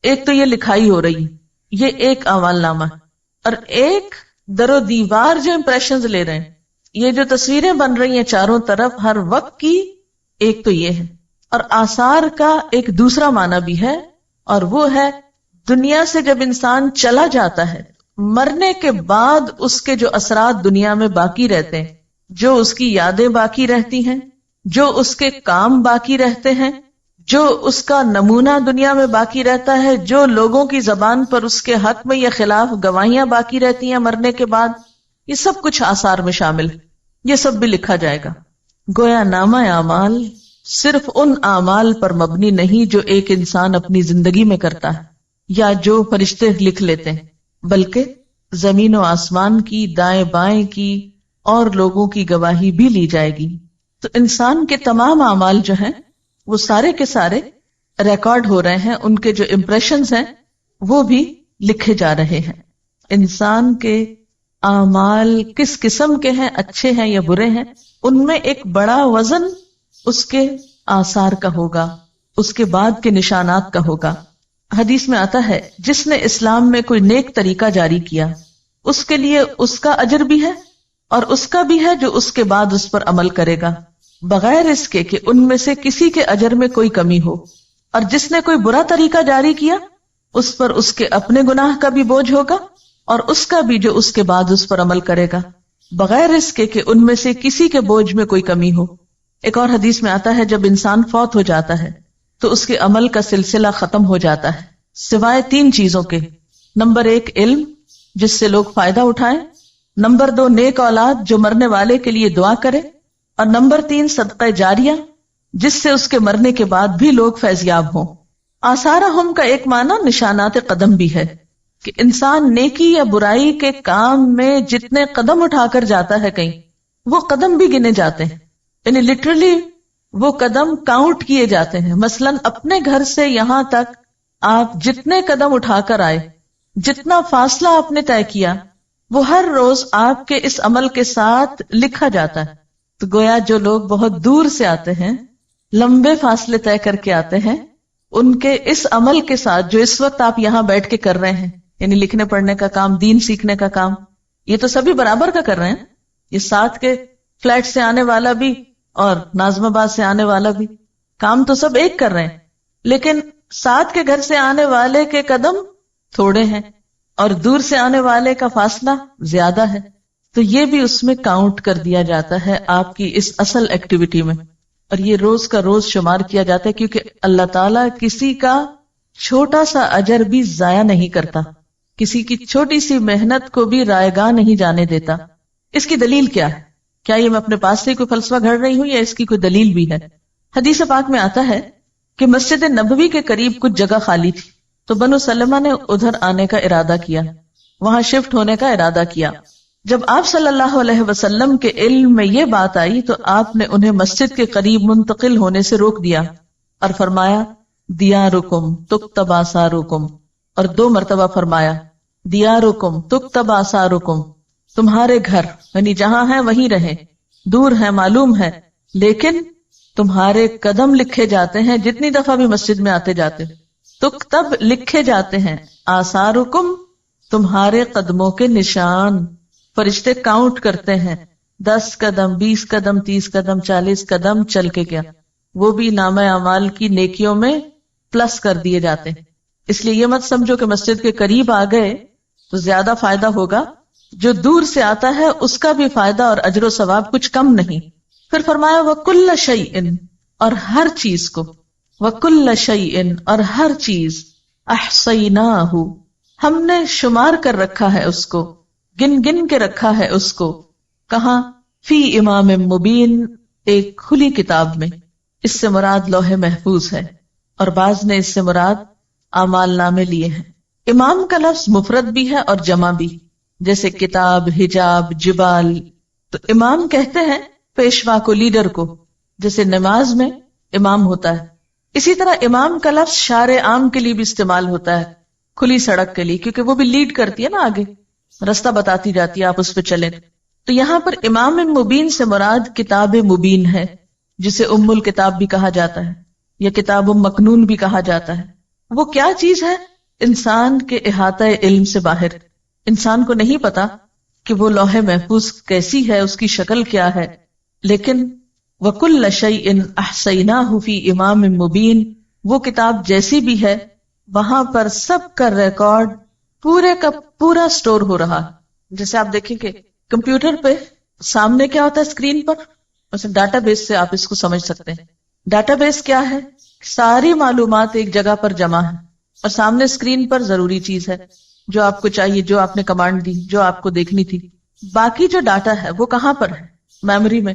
ایک تو یہ لکھائی ہو رہی ہے، یہ ایک اعمال نامہ ہے، اور ایک در و دیوار جو امپریشنز لے رہے ہیں، یہ جو تصویریں بن رہی ہیں چاروں طرف ہر وقت کی، ایک تو یہ ہے. اور آثار کا ایک دوسرا معنی بھی ہے، اور وہ ہے دنیا سے جب انسان چلا جاتا ہے مرنے کے بعد اس کے جو اثرات دنیا میں باقی رہتے ہیں، جو اس کی یادیں باقی رہتی ہیں، جو اس کے کام باقی رہتے ہیں، جو اس کا نمونہ دنیا میں باقی رہتا ہے، جو لوگوں کی زبان پر اس کے حق میں یا خلاف گواہیاں باقی رہتی ہیں مرنے کے بعد، یہ سب کچھ آثار میں شامل ہے. یہ سب بھی لکھا جائے گا. گویا نامہ اعمال صرف ان اعمال پر مبنی نہیں جو ایک انسان اپنی زندگی میں کرتا ہے یا جو فرشتے لکھ لیتے ہیں، بلکہ زمین و آسمان کی، دائیں بائیں کی اور لوگوں کی گواہی بھی لی جائے گی. تو انسان کے تمام اعمال جو ہیں وہ سارے کے سارے ریکارڈ ہو رہے ہیں، ان کے جو امپریشنز ہیں وہ بھی لکھے جا رہے ہیں. انسان کے اعمال کس قسم کے ہیں، اچھے ہیں یا برے ہیں، ان میں ایک بڑا وزن اس کے آثار کا ہوگا، اس کے بعد کے نشانات کا ہوگا. حدیث میں آتا ہے جس نے اسلام میں کوئی نیک طریقہ جاری کیا اس کے لیے اس کا اجر بھی ہے اور اس کا بھی ہے جو اس کے بعد اس پر عمل کرے گا، بغیر اس کے کہ ان میں سے کسی کے اجر میں کوئی کمی ہو. اور جس نے کوئی برا طریقہ جاری کیا اس پر اس کے اپنے گناہ کا بھی بوجھ ہوگا اور اس کا بھی جو اس کے بعد اس پر عمل کرے گا، بغیر اس کے کہ ان میں سے کسی کے بوجھ میں کوئی کمی ہو. ایک اور حدیث میں آتا ہے جب انسان فوت ہو جاتا ہے تو اس کے عمل کا سلسلہ ختم ہو جاتا ہے سوائے 3 چیزوں کے. نمبر 1 علم جس سے لوگ فائدہ اٹھائیں، نمبر 2 نیک اولاد جو مرنے والے کے لیے دعا کرے، اور نمبر 3 صدقہ جاریہ جس سے اس کے مرنے کے بعد بھی لوگ فیضیاب ہوں. آثارہم کا ایک معنی نشانات قدم بھی ہے کہ انسان نیکی یا برائی کے کام میں جتنے قدم اٹھا کر جاتا ہے کہیں، وہ قدم بھی گنے جاتے ہیں، یعنی لٹرلی وہ قدم کاؤنٹ کیے جاتے ہیں. مثلا اپنے گھر سے یہاں تک آپ جتنے قدم اٹھا کر آئے، جتنا فاصلہ آپ نے طے کیا، وہ ہر روز آپ کے اس عمل کے ساتھ لکھا جاتا ہے. تو گویا جو لوگ بہت دور سے آتے ہیں، لمبے فاصلے طے کر کے آتے ہیں، ان کے اس عمل کے ساتھ جو اس وقت آپ یہاں بیٹھ کے کر رہے ہیں، یعنی لکھنے پڑھنے کا کام، دین سیکھنے کا کام، یہ تو سبھی برابر کا کر رہے ہیں. یہ ساتھ کے فلیٹ سے آنے والا بھی اور ناظم آباد سے آنے والا بھی، کام تو سب ایک کر رہے ہیں، لیکن ساتھ کے گھر سے آنے والے کے قدم تھوڑے ہیں اور دور سے آنے والے کا فاصلہ زیادہ ہے. تو یہ بھی اس میں کاؤنٹ کر دیا جاتا ہے آپ کی اس اصل ایکٹیویٹی میں، اور یہ روز کا روز شمار کیا جاتا ہے، کیونکہ اللہ تعالیٰ کسی کا چھوٹا سا اجر بھی ضائع نہیں کرتا، کسی کی چھوٹی سی محنت کو بھی رائیگاں نہیں جانے دیتا. اس کی دلیل کیا ہے؟ کیا یہ میں اپنے پاس سے کوئی فلسفہ گھڑ رہی ہوں یا اس کی کوئی دلیل بھی ہے؟ حدیث پاک میں آتا ہے کہ مسجد نبوی کے قریب کچھ جگہ خالی تھی تو بنو سلمہ نے ادھر آنے کا ارادہ کیا، وہاں شفٹ ہونے کا ارادہ کیا. جب آپ صلی اللہ علیہ وسلم کے علم میں یہ بات آئی تو آپ نے انہیں مسجد کے قریب منتقل ہونے سے روک دیا اور فرمایا دیارکم تکتب آثارکم، اور 2 مرتبہ فرمایا دیارکم تکتب آثارکم، تمہارے گھر یعنی جہاں ہیں وہیں رہیں، دور ہیں معلوم ہے، لیکن تمہارے قدم لکھے جاتے ہیں جتنی دفعہ بھی مسجد میں آتے جاتے. تکتب لکھے جاتے ہیں، آثارکم تمہارے قدموں کے نشان. فرشتے کاؤنٹ کرتے ہیں 10 قدم 20 قدم 30 قدم 40 قدم چل کے گیا، وہ بھی نامہ اعمال کی نیکیوں میں پلس کر دیے جاتے ہیں. اس لیے یہ مت سمجھو کہ مسجد کے قریب آ گئے تو زیادہ فائدہ ہوگا، جو دور سے آتا ہے اس کا بھی فائدہ اور اجر و ثواب کچھ کم نہیں. پھر فرمایا وَكُلَّ شَيْءٍ، اور ہر چیز کو، وَكُلَّ شَيْءٍ اور ہر چیز احصیناہ ہم نے شمار کر رکھا ہے اس کو، گن گن کے رکھا ہے اس کو. کہاں؟ فی امام مبین ایک کھلی کتاب میں. اس سے مراد لوح محفوظ ہے، اور بعض نے اس سے مراد اعمال نامے لیے ہیں. امام کا لفظ مفرد بھی ہے اور جمع بھی، جیسے کتاب، حجاب، جبال. تو امام کہتے ہیں پیشوا کو، لیڈر کو، جیسے نماز میں امام ہوتا ہے. اسی طرح امام کا لفظ شارع عام کے لیے بھی استعمال ہوتا ہے، کھلی سڑک کے لیے، کیونکہ وہ بھی لیڈ کرتی ہے نا، آگے رستہ بتاتی جاتی ہے، آپ اس پہ چلیں. تو یہاں پر امام مبین سے مراد کتاب مبین ہے، جسے ام الکتاب بھی کہا جاتا ہے یا کتاب مکنون بھی کہا جاتا ہے. وہ کیا چیز ہے؟ انسان کے احاطہ علم سے باہر. انسان کو نہیں پتا کہ وہ لوح محفوظ کیسی ہے، اس کی شکل کیا ہے، لیکن وَكُلَّ شَيْءٍ أَحْصَيْنَاهُ فِي إِمَامٍ مُبِينٍ وہ کتاب جیسی بھی ہے وہاں پر سب کا ریکارڈ پورے کا پورا سٹور ہو رہا. جیسے آپ دیکھیں کہ کمپیوٹر پہ سامنے کیا ہوتا ہے اسکرین پر، مثلا ڈاٹا بیس سے آپ اس کو سمجھ سکتے ہیں. ڈاٹا بیس کیا ہے؟ ساری معلومات ایک جگہ پر جمع ہے، اور سامنے اسکرین پر ضروری چیز ہے جو آپ کو چاہیے، جو آپ نے کمانڈ دی، جو آپ کو دیکھنی تھی. باقی جو ڈاٹا ہے وہ کہاں پر ہے؟ میموری میں.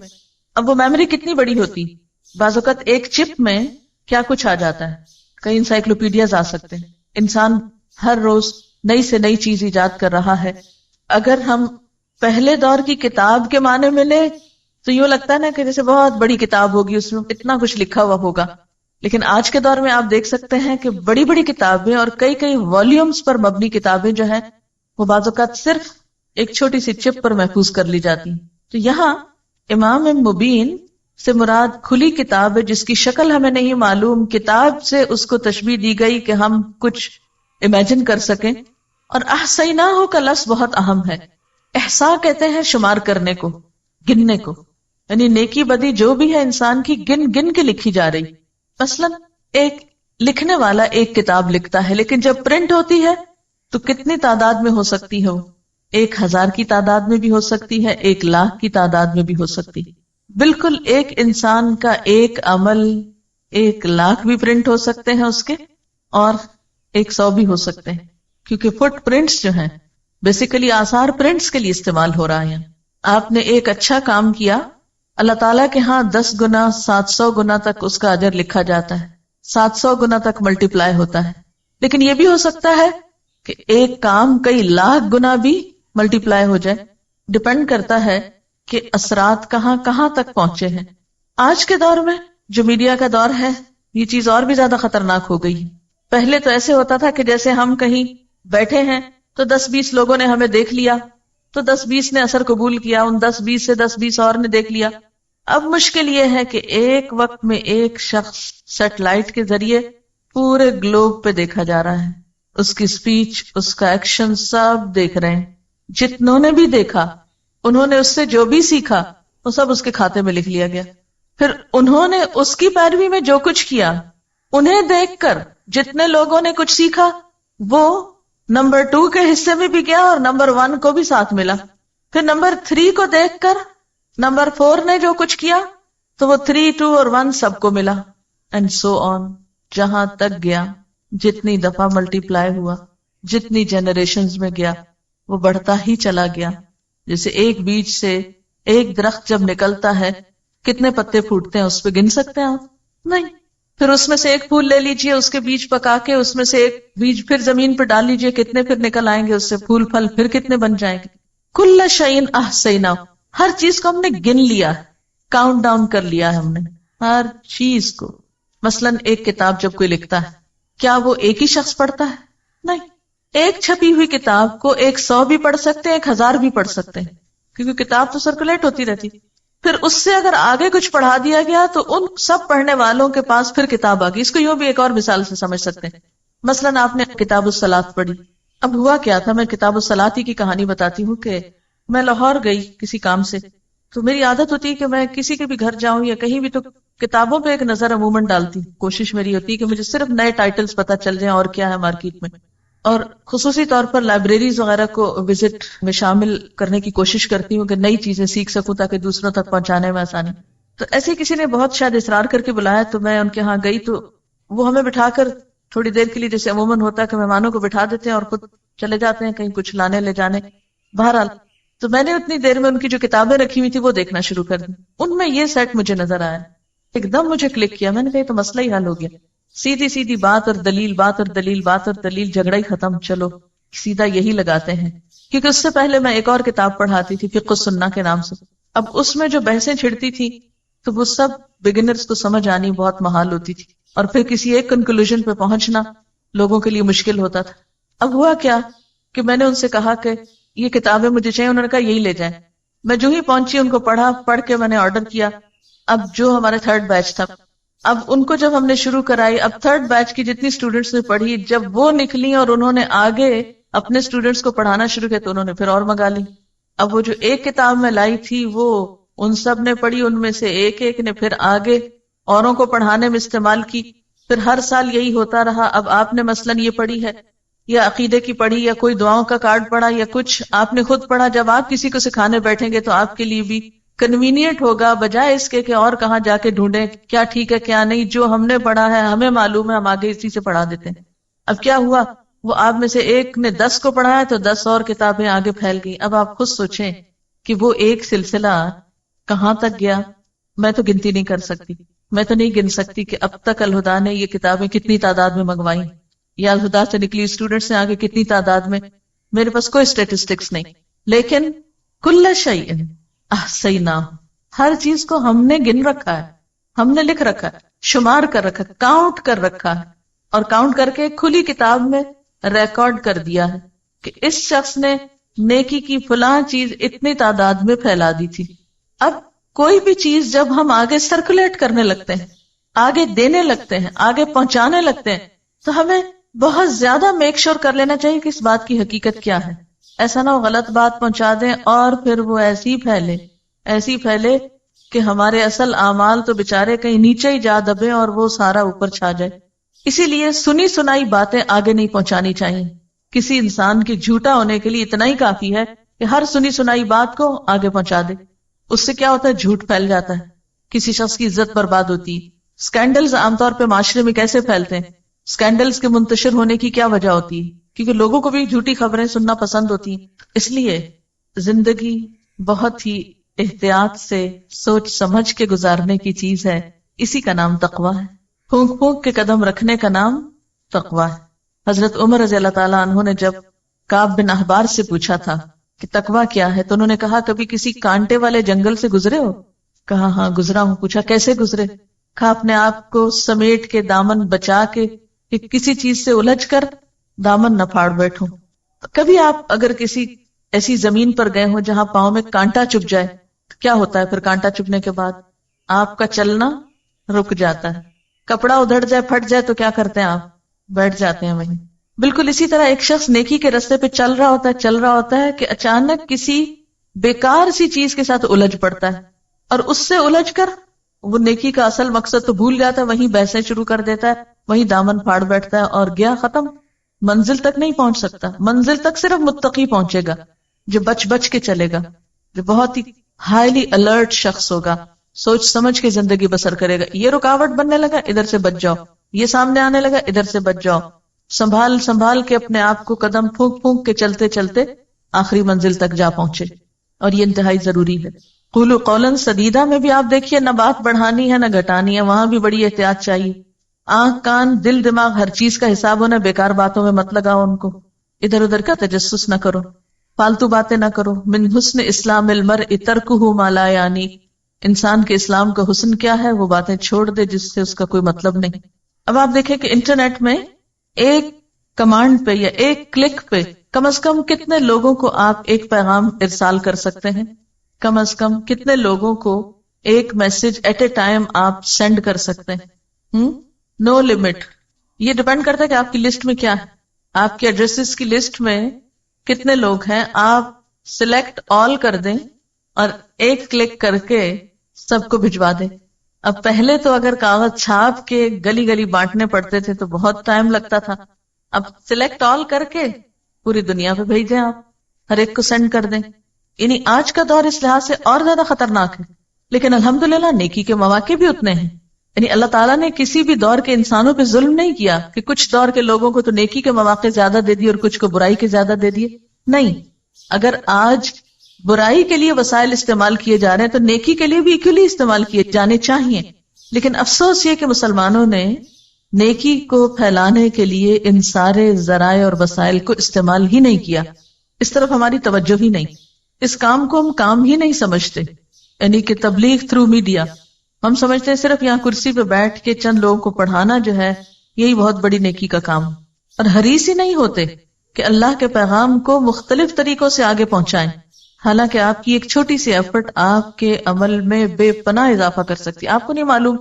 اب وہ میموری کتنی بڑی ہوتی؟ بعض اوقات ایک چپ میں کیا کچھ آ جاتا ہے، کئی انسائکلوپیڈیاز آ سکتے ہیں. انسان ہر روز نئی سے نئی چیز ایجاد کر رہا ہے. اگر ہم پہلے دور کی کتاب کے معنی میں لیں تو یوں لگتا ہے نا کہ جیسے بہت بڑی کتاب ہوگی، اس میں اتنا کچھ لکھا ہوا ہوگا. لیکن آج کے دور میں آپ دیکھ سکتے ہیں کہ بڑی بڑی کتابیں اور کئی کئی والیومز پر مبنی کتابیں جو ہیں وہ بعض اوقات صرف ایک چھوٹی سی چپ پر محفوظ کر لی جاتی ہیں. تو یہاں امام مبین سے مراد کھلی کتاب ہے جس کی شکل ہمیں نہیں معلوم، کتاب سے اس کو تشبیہ دی گئی کہ ہم کچھ امیجن کر سکیں. اور احصیناہ کا لفظ بہت اہم ہے. احصاء کہتے ہیں شمار کرنے کو، گننے کو، یعنی نیکی بدی جو بھی ہے انسان کی گن گن کے لکھی جا رہی. مثلا ایک لکھنے والا ایک کتاب لکھتا ہے، لیکن جب پرنٹ ہوتی ہے تو کتنی تعداد میں ہو سکتی ہے؟ 1000 کی تعداد میں بھی ہو سکتی ہے، 1,00,000 کی تعداد میں بھی ہو سکتی. بالکل ایک انسان کا ایک عمل 1,00,000 بھی پرنٹ ہو سکتے ہیں اس کے، اور 100 بھی ہو سکتے ہیں، کیونکہ فٹ پرنٹس جو ہیں بیسیکلی آثار پرنٹس کے لیے استعمال ہو رہا ہے. آپ نے ایک اچھا کام کیا، اللہ تعالیٰ کے ہاں 10 گنا 700 گنا تک اس کا اجر لکھا جاتا ہے، 700 گنا تک ملٹیپلائی ہوتا ہے. لیکن یہ بھی ہو سکتا ہے کہ ایک کام کئی لاکھ گنا بھی ملٹیپلائی ہو جائے. ڈپینڈ کرتا ہے کہ اثرات کہاں کہاں تک پہنچے ہیں. آج کے دور میں جو میڈیا کا دور ہے، یہ چیز اور بھی زیادہ خطرناک ہو گئی. پہلے تو ایسے ہوتا تھا کہ جیسے ہم کہیں بیٹھے ہیں تو 10-20 لوگوں نے ہمیں دیکھ لیا، تو 10-20 نے اثر قبول کیا، ان 10-20 سے 10-20 اور نے دیکھ لیا. اب مشکل یہ ہے کہ ایک وقت میں ایک شخص سیٹلائٹ کے ذریعے پورے گلوب پہ دیکھا جا رہا ہے. اس کی سپیچ، اس کا ایکشن سب دیکھ رہے ہیں. جتنوں نے بھی دیکھا انہوں نے اس سے جو بھی سیکھا وہ سب اس کے کھاتے میں لکھ لیا گیا. پھر انہوں نے اس کی پیروی میں جو کچھ کیا، انہیں دیکھ کر جتنے لوگوں نے کچھ سیکھا وہ نمبر 2 کے حصے میں بھی گیا اور نمبر 1 کو بھی ساتھ ملا. پھر نمبر 3 کو دیکھ کر نمبر 4 نے جو کچھ کیا تو وہ 3، 2 اور 1 سب کو ملا، اینڈ سو آن، جہاں تک گیا. جتنی دفعہ ملٹی پلائی ہوا، جتنی جنریشنز میں گیا، وہ بڑھتا ہی چلا گیا. جیسے ایک بیج سے ایک درخت جب نکلتا ہے کتنے پتے پھوٹتے ہیں، اس پہ گن سکتے ہیں آپ؟ نہیں. پھر اس میں سے ایک پھول لے لیجئے، اس کے بیج پکا کے اس میں سے ایک بیج پھر زمین پہ ڈال لیجئے، کتنے پھر نکل آئیں گے اس سے پھول پھل، پھر کتنے بن جائیں گے. کل شیء احصیناہ، ہر چیز کو ہم نے گن لیا، کاؤنٹ ڈاؤن کر لیا ہے ہم نے ہر چیز کو. مثلا ایک کتاب جب کوئی لکھتا ہے، کیا وہ ایک ہی شخص پڑھتا ہے؟ نہیں. ایک چھپی ہوئی کتاب کو 100 بھی پڑھ سکتے ہیں، 1000 بھی پڑھ سکتے ہیں، کیونکہ کتاب تو سرکولیٹ ہوتی رہتی. پھر اس سے اگر آگے کچھ پڑھا دیا گیا تو ان سب پڑھنے والوں کے پاس پھر کتاب آ گئی. اس کو یوں بھی ایک اور مثال سے سمجھ سکتے ہیں. مثلا آپ نے کتاب الصلاۃ پڑھی. اب ہوا کیا تھا، میں کتاب الصلاۃ ہی کی کہانی بتاتی ہوں کہ میں لاہور گئی کسی کام سے، تو میری عادت ہوتی ہے کہ میں کسی کے بھی گھر جاؤں یا کہیں بھی تو کتابوں پہ ایک نظر عموماً ڈالتی ہوں. کوشش میری ہوتی ہے کہ مجھے صرف نئے ٹائٹلز پتہ چل جائیں اور کیا ہے مارکیٹ میں، اور خصوصی طور پر لائبریریز وغیرہ کو وزٹ میں شامل کرنے کی کوشش کرتی ہوں کہ نئی چیزیں سیکھ سکوں تاکہ دوسروں تک پہنچانے میں آسانی. تو ایسے کسی نے بہت شاید اصرار کر کے بلایا تو میں ان کے ہاں گئی. تو وہ ہمیں بٹھا کر تھوڑی دیر کے لیے، جیسے عموماً ہوتا ہے کہ مہمانوں کو بٹھا دیتے ہیں اور خود چلے جاتے ہیں کہیں کچھ لانے لے جانے. بہرحال تو میں نے اتنی دیر میں ان کی جو کتابیں رکھی ہوئی تھی وہ دیکھنا شروع کر دی. ان میں یہ سیٹ مجھے نظر آیا، ایک دم مجھے کلک کیا. میں نے کہا یہ تو مسئلہ ہی حل ہو گیا. سیدھی سیدھی بات اور دلیل، بات اور دلیل، بات اور دلیل، جھگڑا ہی ختم. چلو سیدھا یہی لگاتے ہیں. کیونکہ اس سے پہلے میں ایک اور کتاب پڑھاتی تھی فقہ السنہ کے نام سے. اب اس میں جو بحثیں چھڑتی تھی تو وہ سب بگنرز کو سمجھ آنی بہت محال ہوتی تھی، اور پھر کسی ایک کنکلوژن پہ پہنچنا لوگوں کے لیے مشکل ہوتا تھا. اب ہوا کیا کہ میں نے ان سے کہا کہ یہ کتابیں مجھے چاہیے. انہوں نے کہا یہی لے جائیں. میں جو ہی پہنچی ان کو پڑھا، پڑھ کے میں نے آرڈر کیا. اب جو ہمارا تھرڈ بیچ تھا، اب ان کو جب ہم نے شروع کرائی، اب تھرڈ بیچ کی جتنی اسٹوڈنٹس نے پڑھی، جب وہ نکلی اور انہوں نے آگے اپنے اسٹوڈنٹس کو پڑھانا شروع کیا تو انہوں نے پھر اور منگا لی. اب وہ جو ایک کتاب میں لائی تھی وہ ان سب نے پڑھی، ان میں سے ایک ایک نے پھر آگے اوروں کو پڑھانے میں استعمال کی. پھر ہر سال یہی ہوتا رہا. اب آپ نے مثلاً یہ پڑھی ہے یا عقیدے کی پڑھی یا کوئی دعاؤں کا کارڈ پڑھا یا کچھ آپ نے خود پڑھا، جب آپ کسی کو سکھانے بیٹھیں گے تو آپ کے لیے بھی کنوینئنٹ ہوگا، بجائے اس کے کہ اور کہاں جا کے ڈھونڈیں کیا ٹھیک ہے کیا نہیں. جو ہم نے پڑھا ہے ہمیں معلوم ہے، ہم آگے اسی سے پڑھا دیتے ہیں. اب کیا ہوا، وہ آپ میں سے ایک نے 10 کو پڑھایا تو 10 اور کتابیں آگے پھیل گئی. اب آپ خود سوچیں کہ وہ ایک سلسلہ کہاں تک گیا. میں تو گنتی نہیں کر سکتی، میں تو نہیں گن سکتی کہ اب تک الہدا نے یہ کتابیں کتنی تعداد میں منگوائی، یا الہدا سے نکلی اسٹوڈنٹس نے آگے کتنی تعداد میں. میرے پاس کوئی اسٹیٹسٹکس نہیں، لیکن کل شیء احصیناہ، ہر چیز کو ہم نے گن رکھا ہے، ہم نے لکھ رکھا ہے، شمار کر رکھا ہے، کاؤنٹ کر رکھا ہے، اور کاؤنٹ کر کے کھلی کتاب میں ریکارڈ کر دیا ہے کہ اس شخص نے نیکی کی فلاں چیز اتنی تعداد میں پھیلا دی تھی. اب کوئی بھی چیز جب ہم آگے سرکولیٹ کرنے لگتے ہیں، آگے دینے لگتے ہیں، آگے پہنچانے لگتے ہیں، تو ہمیں بہت زیادہ میک شور کر لینا چاہیے کہ اس بات کی حقیقت کیا ہے. ایسا نہ ہو غلط بات پہنچا دیں اور پھر وہ ایسی پھیلے کہ ہمارے اصل اعمال تو بےچارے کہیں نیچے ہی جا دبے اور وہ سارا اوپر چھا جائے. اسی لیے سنی سنائی باتیں آگے نہیں پہنچانی چاہیے. کسی انسان کے جھوٹا ہونے کے لیے اتنا ہی کافی ہے کہ ہر سنی سنائی بات کو آگے پہنچا دے. اس سے کیا ہوتا ہے، جھوٹ پھیل جاتا ہے، کسی شخص کی عزت برباد ہوتی ہے. سکینڈلز عام طور پہ معاشرے میں کیسے پھیلتے ہیں؟ سکینڈلز کے منتشر ہونے کی کیا وجہ ہوتی ہے؟ کیونکہ لوگوں کو بھی جھوٹی خبریں سننا پسند ہوتی ہیں. اس لیے زندگی بہت ہی احتیاط سے سوچ سمجھ کے گزارنے کی چیز ہے. اسی کا نام تقویٰ ہے. پھونک پھونک کے قدم رکھنے کا نام تقویٰ ہے. حضرت عمر رضی اللہ تعالیٰ عنہ نے جب کعب بن احبار سے پوچھا تھا کہ تقویٰ کیا ہے تو انہوں نے کہا کبھی کسی کانٹے والے جنگل سے گزرے ہو؟ کہا ہاں گزرا ہوں. پوچھا کیسے گزرے؟ کہا اپنے آپ کو سمیٹ کے دامن بچا کے کہ کسی چیز سے الجھ کر دامن نہ پھاڑ بیٹھوں. کبھی آپ اگر کسی ایسی زمین پر گئے ہو جہاں پاؤں میں کانٹا چپ جائے تو کیا ہوتا ہے؟ پھر کانٹا چپنے کے بعد آپ کا چلنا رک جاتا ہے. کپڑا ادھڑ جائے، پھٹ جائے تو کیا کرتے ہیں؟ آپ بیٹھ جاتے ہیں وہیں. بالکل اسی طرح ایک شخص نیکی کے راستے پہ چل رہا ہوتا ہے کہ اچانک کسی بیکار سی چیز کے ساتھ الجھ پڑتا ہے، اور اس سے الجھ کر وہ نیکی کا اصل مقصد تو بھول جاتا ہے، وہیں بحثیں شروع کر دیتا ہے، وہیں دامن پھاڑ بیٹھتا ہے اور گیا ختم. منزل تک نہیں پہنچ سکتا. منزل تک صرف متقی پہنچے گا، جو بچ بچ کے چلے گا، جو بہت ہی ہائیلی الرٹ شخص ہوگا، سوچ سمجھ کے زندگی بسر کرے گا. یہ رکاوٹ بننے لگا، ادھر سے بچ جاؤ. یہ سامنے آنے لگا، ادھر سے بچ جاؤ. سنبھال کے اپنے آپ کو قدم پھونک پھونک کے چلتے چلتے آخری منزل تک جا پہنچے. اور یہ انتہائی ضروری ہے. قولوا قولا سدیدا میں بھی آپ دیکھیے، نہ بات بڑھانی ہے نہ گھٹانی ہے، وہاں بھی بڑی احتیاط چاہیے. آنکھ کان دل دماغ ہر چیز کا حساب ہونا. بیکار باتوں میں مت لگاؤ ان کو، ادھر ادھر کا تجسس نہ کرو، فالتو باتیں نہ کرو. من حسن اسلام المرء ترکہ ما لا یعنی، انسان کے اسلام کا حسن کیا ہے؟ وہ باتیں چھوڑ دے جس سے اس کا کوئی مطلب نہیں. اب آپ دیکھیں کہ انٹرنیٹ میں ایک کمانڈ پہ یا ایک کلک پہ کم از کم کتنے لوگوں کو آپ ایک پیغام ارسال کر سکتے ہیں؟ کم از کم کتنے لوگوں کو ایک میسج ایٹ اے ٹائم آپ سینڈ کر سکتے ہیں؟ No limit. یہ ڈپینڈ کرتا ہے کہ آپ کی لسٹ میں کیا ہے. آپ کے ایڈریسز کی لسٹ میں کتنے لوگ ہیں. آپ سلیکٹ آل کر دیں اور ایک کلک کر کے سب کو بھجوا دیں. اب پہلے تو اگر کاغذ چھاپ کے گلی گلی بانٹنے پڑتے تھے تو بہت ٹائم لگتا تھا. اب سلیکٹ آل کر کے پوری دنیا پہ بھیج دیں، آپ ہر ایک کو سینڈ کر دیں. یعنی آج کا دور اس لحاظ سے اور زیادہ خطرناک ہے، لیکن الحمدللہ نیکی کے مواقع بھی اتنے ہیں. یعنی اللہ تعالیٰ نے کسی بھی دور کے انسانوں پہ ظلم نہیں کیا کہ کچھ دور کے لوگوں کو تو نیکی کے مواقع زیادہ دے دیے اور کچھ کو برائی کے زیادہ دے دیے. نہیں، اگر آج برائی کے لیے وسائل استعمال کیے جا رہے ہیں تو نیکی کے لیے بھی ایکولی استعمال کیے جانے چاہیے. لیکن افسوس یہ کہ مسلمانوں نے نیکی کو پھیلانے کے لیے ان سارے ذرائع اور وسائل کو استعمال ہی نہیں کیا. اس طرف ہماری توجہ ہی نہیں. اس کام کو ہم کام ہی نہیں سمجھتے، یعنی کہ تبلیغ تھرو میڈیا. ہم سمجھتے ہیں صرف یہاں کرسی پہ بیٹھ کے چند لوگوں کو پڑھانا جو ہے یہی بہت بڑی نیکی کا کام، اور حریص ہی نہیں ہوتے کہ اللہ کے پیغام کو مختلف طریقوں سے آگے پہنچائیں. حالانکہ آپ کی ایک چھوٹی سی ایفرٹ آپ کے عمل میں بے پناہ اضافہ کر سکتی. آپ کو نہیں معلوم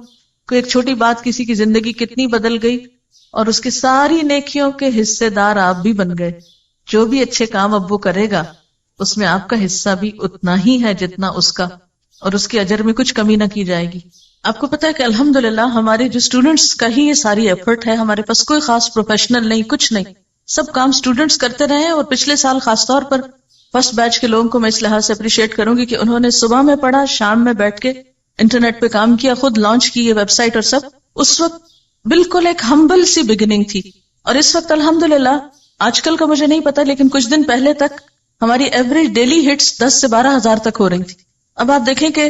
کہ ایک چھوٹی بات کسی کی زندگی کتنی بدل گئی، اور اس کی ساری نیکیوں کے حصے دار آپ بھی بن گئے. جو بھی اچھے کام اب وہ کرے گا اس میں آپ کا حصہ بھی اتنا ہی ہے جتنا اس کا، اور اس کے اجر میں کچھ کمی نہ کی جائے گی. آپ کو پتا ہے کہ الحمدللہ ہمارے جو اسٹوڈنٹس کا ہی یہ ساری ایفرٹ ہے. ہمارے پاس کوئی خاص پروفیشنل نہیں، کچھ نہیں، سب کام اسٹوڈنٹس کرتے رہے. اور پچھلے سال خاص طور پر فرسٹ بیچ کے لوگوں کو میں اس لحاظ سے اپریشیٹ کروں گی کہ انہوں نے صبح میں پڑھا، شام میں بیٹھ کے انٹرنیٹ پہ کام کیا، خود لانچ کی یہ ویب سائٹ اور سب. اس وقت بالکل ایک ہمبل سی بگننگ تھی، اور اس وقت الحمدللہ آج کل کا مجھے نہیں پتا لیکن کچھ دن پہلے تک ہماری ایوریج ڈیلی ہٹس 10 سے 12 ہزار تک ہو رہی تھی. اب آپ دیکھیں کہ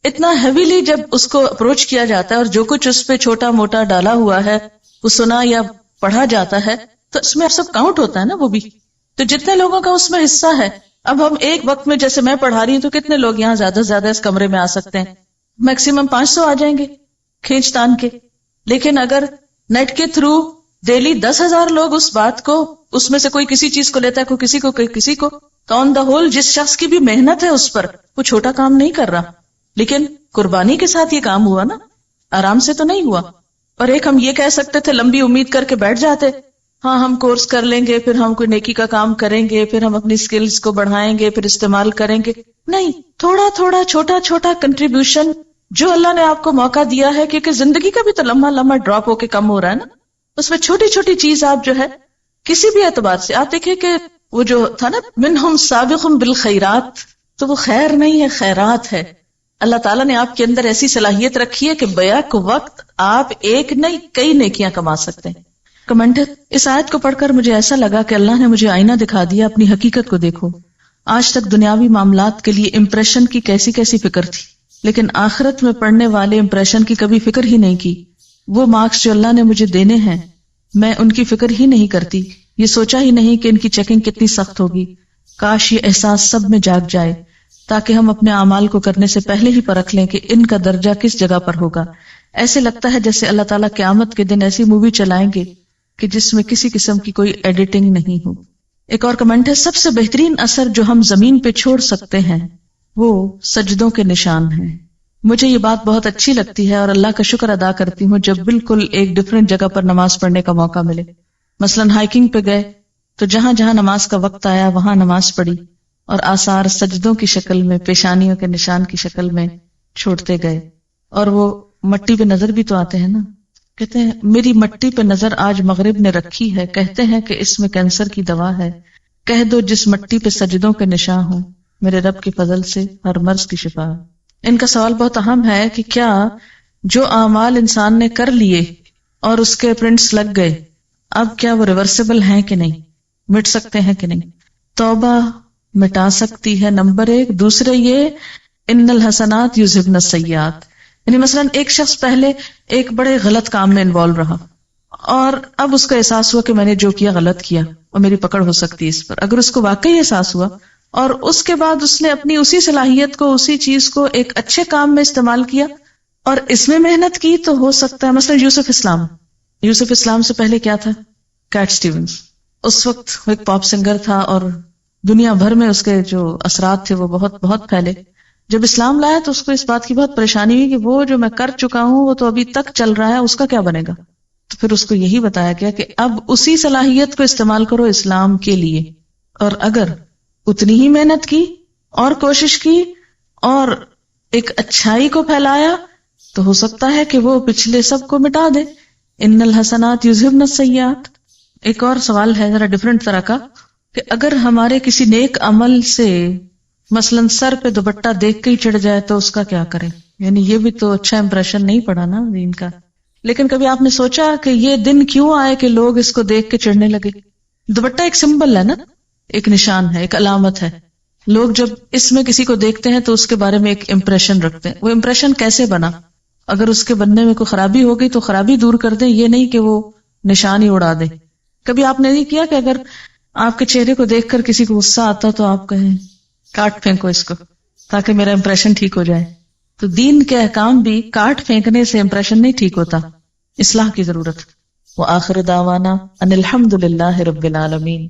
اتنا ہیویلی جب اس کو اپروچ کیا جاتا ہے اور جو کچھ اس پہ چھوٹا موٹا ڈالا ہوا ہے وہ سنا یا پڑھا جاتا ہے تو اس میں سب کاؤنٹ ہوتا ہے نا. وہ بھی تو جتنے لوگوں کا اس میں حصہ ہے. اب ہم ایک وقت میں جیسے میں پڑھا رہی ہوں تو کتنے لوگ یہاں زیادہ سے زیادہ اس کمرے میں آ سکتے ہیں؟ میکسیمم 500 آ جائیں گے کھینچ تان کے. لیکن اگر نیٹ کے تھرو ڈیلی 10,000 لوگ اس بات کو، اس میں سے کوئی کسی چیز کو لیتا ہے، کوئی کسی کو، کوئی کسی کو، تو آن دا ہول جس شخص کی بھی محنت ہے اس پر، وہ چھوٹا کام نہیں کر رہا. لیکن قربانی کے ساتھ یہ کام ہوا نا، آرام سے تو نہیں ہوا. اور ایک ہم یہ کہہ سکتے تھے، لمبی امید کر کے بیٹھ جاتے، ہاں ہم کورس کر لیں گے، پھر ہم کوئی نیکی کا کام کریں گے، پھر ہم اپنی سکلز کو بڑھائیں گے، پھر استعمال کریں گے. نہیں، تھوڑا تھوڑا چھوٹا چھوٹا کنٹریبیوشن جو اللہ نے آپ کو موقع دیا ہے، کیونکہ زندگی کا بھی تو لمحہ لمحہ ڈراپ ہو کے کم ہو رہا ہے نا. اس میں چھوٹی چھوٹی چیز آپ جو ہے کسی بھی اعتبار سے، آپ دیکھیں کہ وہ جو تھا نا منہم سابق بالخیرات، تو وہ خیر نہیں ہے، خیرات ہے. اللہ تعالیٰ نے آپ کے اندر ایسی صلاحیت رکھی ہے کہ بیک وقت آپ ایک نہیں کئی نیکیاں کما سکتے ہیں. کمنٹ: اس آیت کو پڑھ کر مجھے ایسا لگا کہ اللہ نے مجھے آئینہ دکھا دیا، اپنی حقیقت کو دیکھو. آج تک دنیاوی معاملات کے لیے امپریشن کی کیسی کیسی فکر تھی، لیکن آخرت میں پڑھنے والے امپریشن کی کبھی فکر ہی نہیں کی. وہ مارکس جو اللہ نے مجھے دینے ہیں میں ان کی فکر ہی نہیں کرتی. یہ سوچا ہی نہیں کہ ان کی چیکنگ کتنی سخت ہوگی. کاش یہ احساس سب میں جاگ جائے تاکہ ہم اپنے اعمال کو کرنے سے پہلے ہی پرکھ لیں کہ ان کا درجہ کس جگہ پر ہوگا. ایسے لگتا ہے جیسے اللہ تعالیٰ قیامت کے دن ایسی مووی چلائیں گے کہ جس میں کسی قسم کی کوئی ایڈیٹنگ نہیں ہو. ایک اور کمنٹ ہے: سب سے بہترین اثر جو ہم زمین پہ چھوڑ سکتے ہیں وہ سجدوں کے نشان ہیں. مجھے یہ بات بہت اچھی لگتی ہے اور اللہ کا شکر ادا کرتی ہوں جب بالکل ایک ڈیفرنٹ جگہ پر نماز پڑھنے کا موقع ملے. مثلاً ہائیکنگ پہ گئے تو جہاں جہاں نماز کا وقت آیا وہاں نماز پڑھی، اور آثار سجدوں کی شکل میں، پیشانیوں کے نشان کی شکل میں چھوڑتے گئے. اور وہ مٹی پہ نظر بھی تو آتے ہیں نا. کہتے ہیں میری مٹی پہ نظر آج مغرب نے رکھی ہے، کہتے ہیں کہ اس میں کینسر کی دوا ہے. کہہ دو جس مٹی پہ سجدوں کے نشان ہوں، میرے رب کے فضل سے ہر مرض کی شفا. ان کا سوال بہت اہم ہے کہ کیا جو اعمال انسان نے کر لیے اور اس کے پرنٹس لگ گئے، اب کیا وہ ریورسیبل ہیں کہ نہیں، مٹ سکتے ہیں کہ نہیں؟ توبہ مٹا سکتی ہے، نمبر 1. دوسرے یہ ان الحسنات یذہبن السیئات. یعنی مثلاً ایک شخص پہلے ایک بڑے غلط کام میں انوالو رہا اور اب اس کا احساس ہوا کہ میں نے جو کیا غلط کیا اور میری پکڑ ہو سکتی ہے اس پر. اگر اس کو واقعی احساس ہوا اور اس کے بعد اس نے اپنی اسی صلاحیت کو، اسی چیز کو ایک اچھے کام میں استعمال کیا اور اس میں محنت کی، تو ہو سکتا ہے. مثلا یوسف اسلام سے پہلے کیا تھا؟ Kate Stevens. اس وقت وہ ایک پاپ سنگر تھا اور دنیا بھر میں اس کے جو اثرات تھے وہ بہت بہت پھیلے. جب اسلام لایا تو اس کو اس بات کی بہت پریشانی ہوئی کہ وہ جو میں کر چکا ہوں وہ تو ابھی تک چل رہا ہے، اس کا کیا بنے گا؟ تو پھر اس کو یہی بتایا گیا کہ اب اسی صلاحیت کو استعمال کرو اسلام کے لیے، اور اگر اتنی ہی محنت کی اور کوشش کی اور ایک اچھائی کو پھیلایا تو ہو سکتا ہے کہ وہ پچھلے سب کو مٹا دے. ان الحسنات یذہبن السیئات. ایک اور سوال ہے ذرا ڈفرنٹ طرح کا کہ اگر ہمارے کسی نیک عمل سے مثلاً سر پہ دوپٹہ دیکھ کے ہی چڑھ جائے تو اس کا کیا کریں؟ یعنی یہ بھی تو اچھا امپریشن نہیں پڑا نا دین کا. لیکن کبھی آپ نے سوچا کہ یہ دن کیوں آئے کہ لوگ اس کو دیکھ کے چڑھنے لگے؟ دوپٹہ ایک سمبل ہے نا، ایک نشان ہے، ایک علامت ہے. لوگ جب اس میں کسی کو دیکھتے ہیں تو اس کے بارے میں ایک امپریشن رکھتے ہیں. وہ امپریشن کیسے بنا؟ اگر اس کے بننے میں کوئی خرابی ہو گئی تو خرابی دور کر دیں، یہ نہیں کہ وہ نشان ہی اڑا دیں. کبھی آپ نے نہیں کیا کہ اگر آپ کے چہرے کو دیکھ کر کسی کو غصہ آتا تو آپ کہیں کاٹ پھینکو اس کو تاکہ میرا امپریشن ٹھیک ہو جائے؟ تو دین کے احکام بھی کاٹ پھینکنے سے امپریشن نہیں ٹھیک ہوتا، اصلاح کی ضرورت. وآخر دعوانا ان الحمد للہ رب العالمین.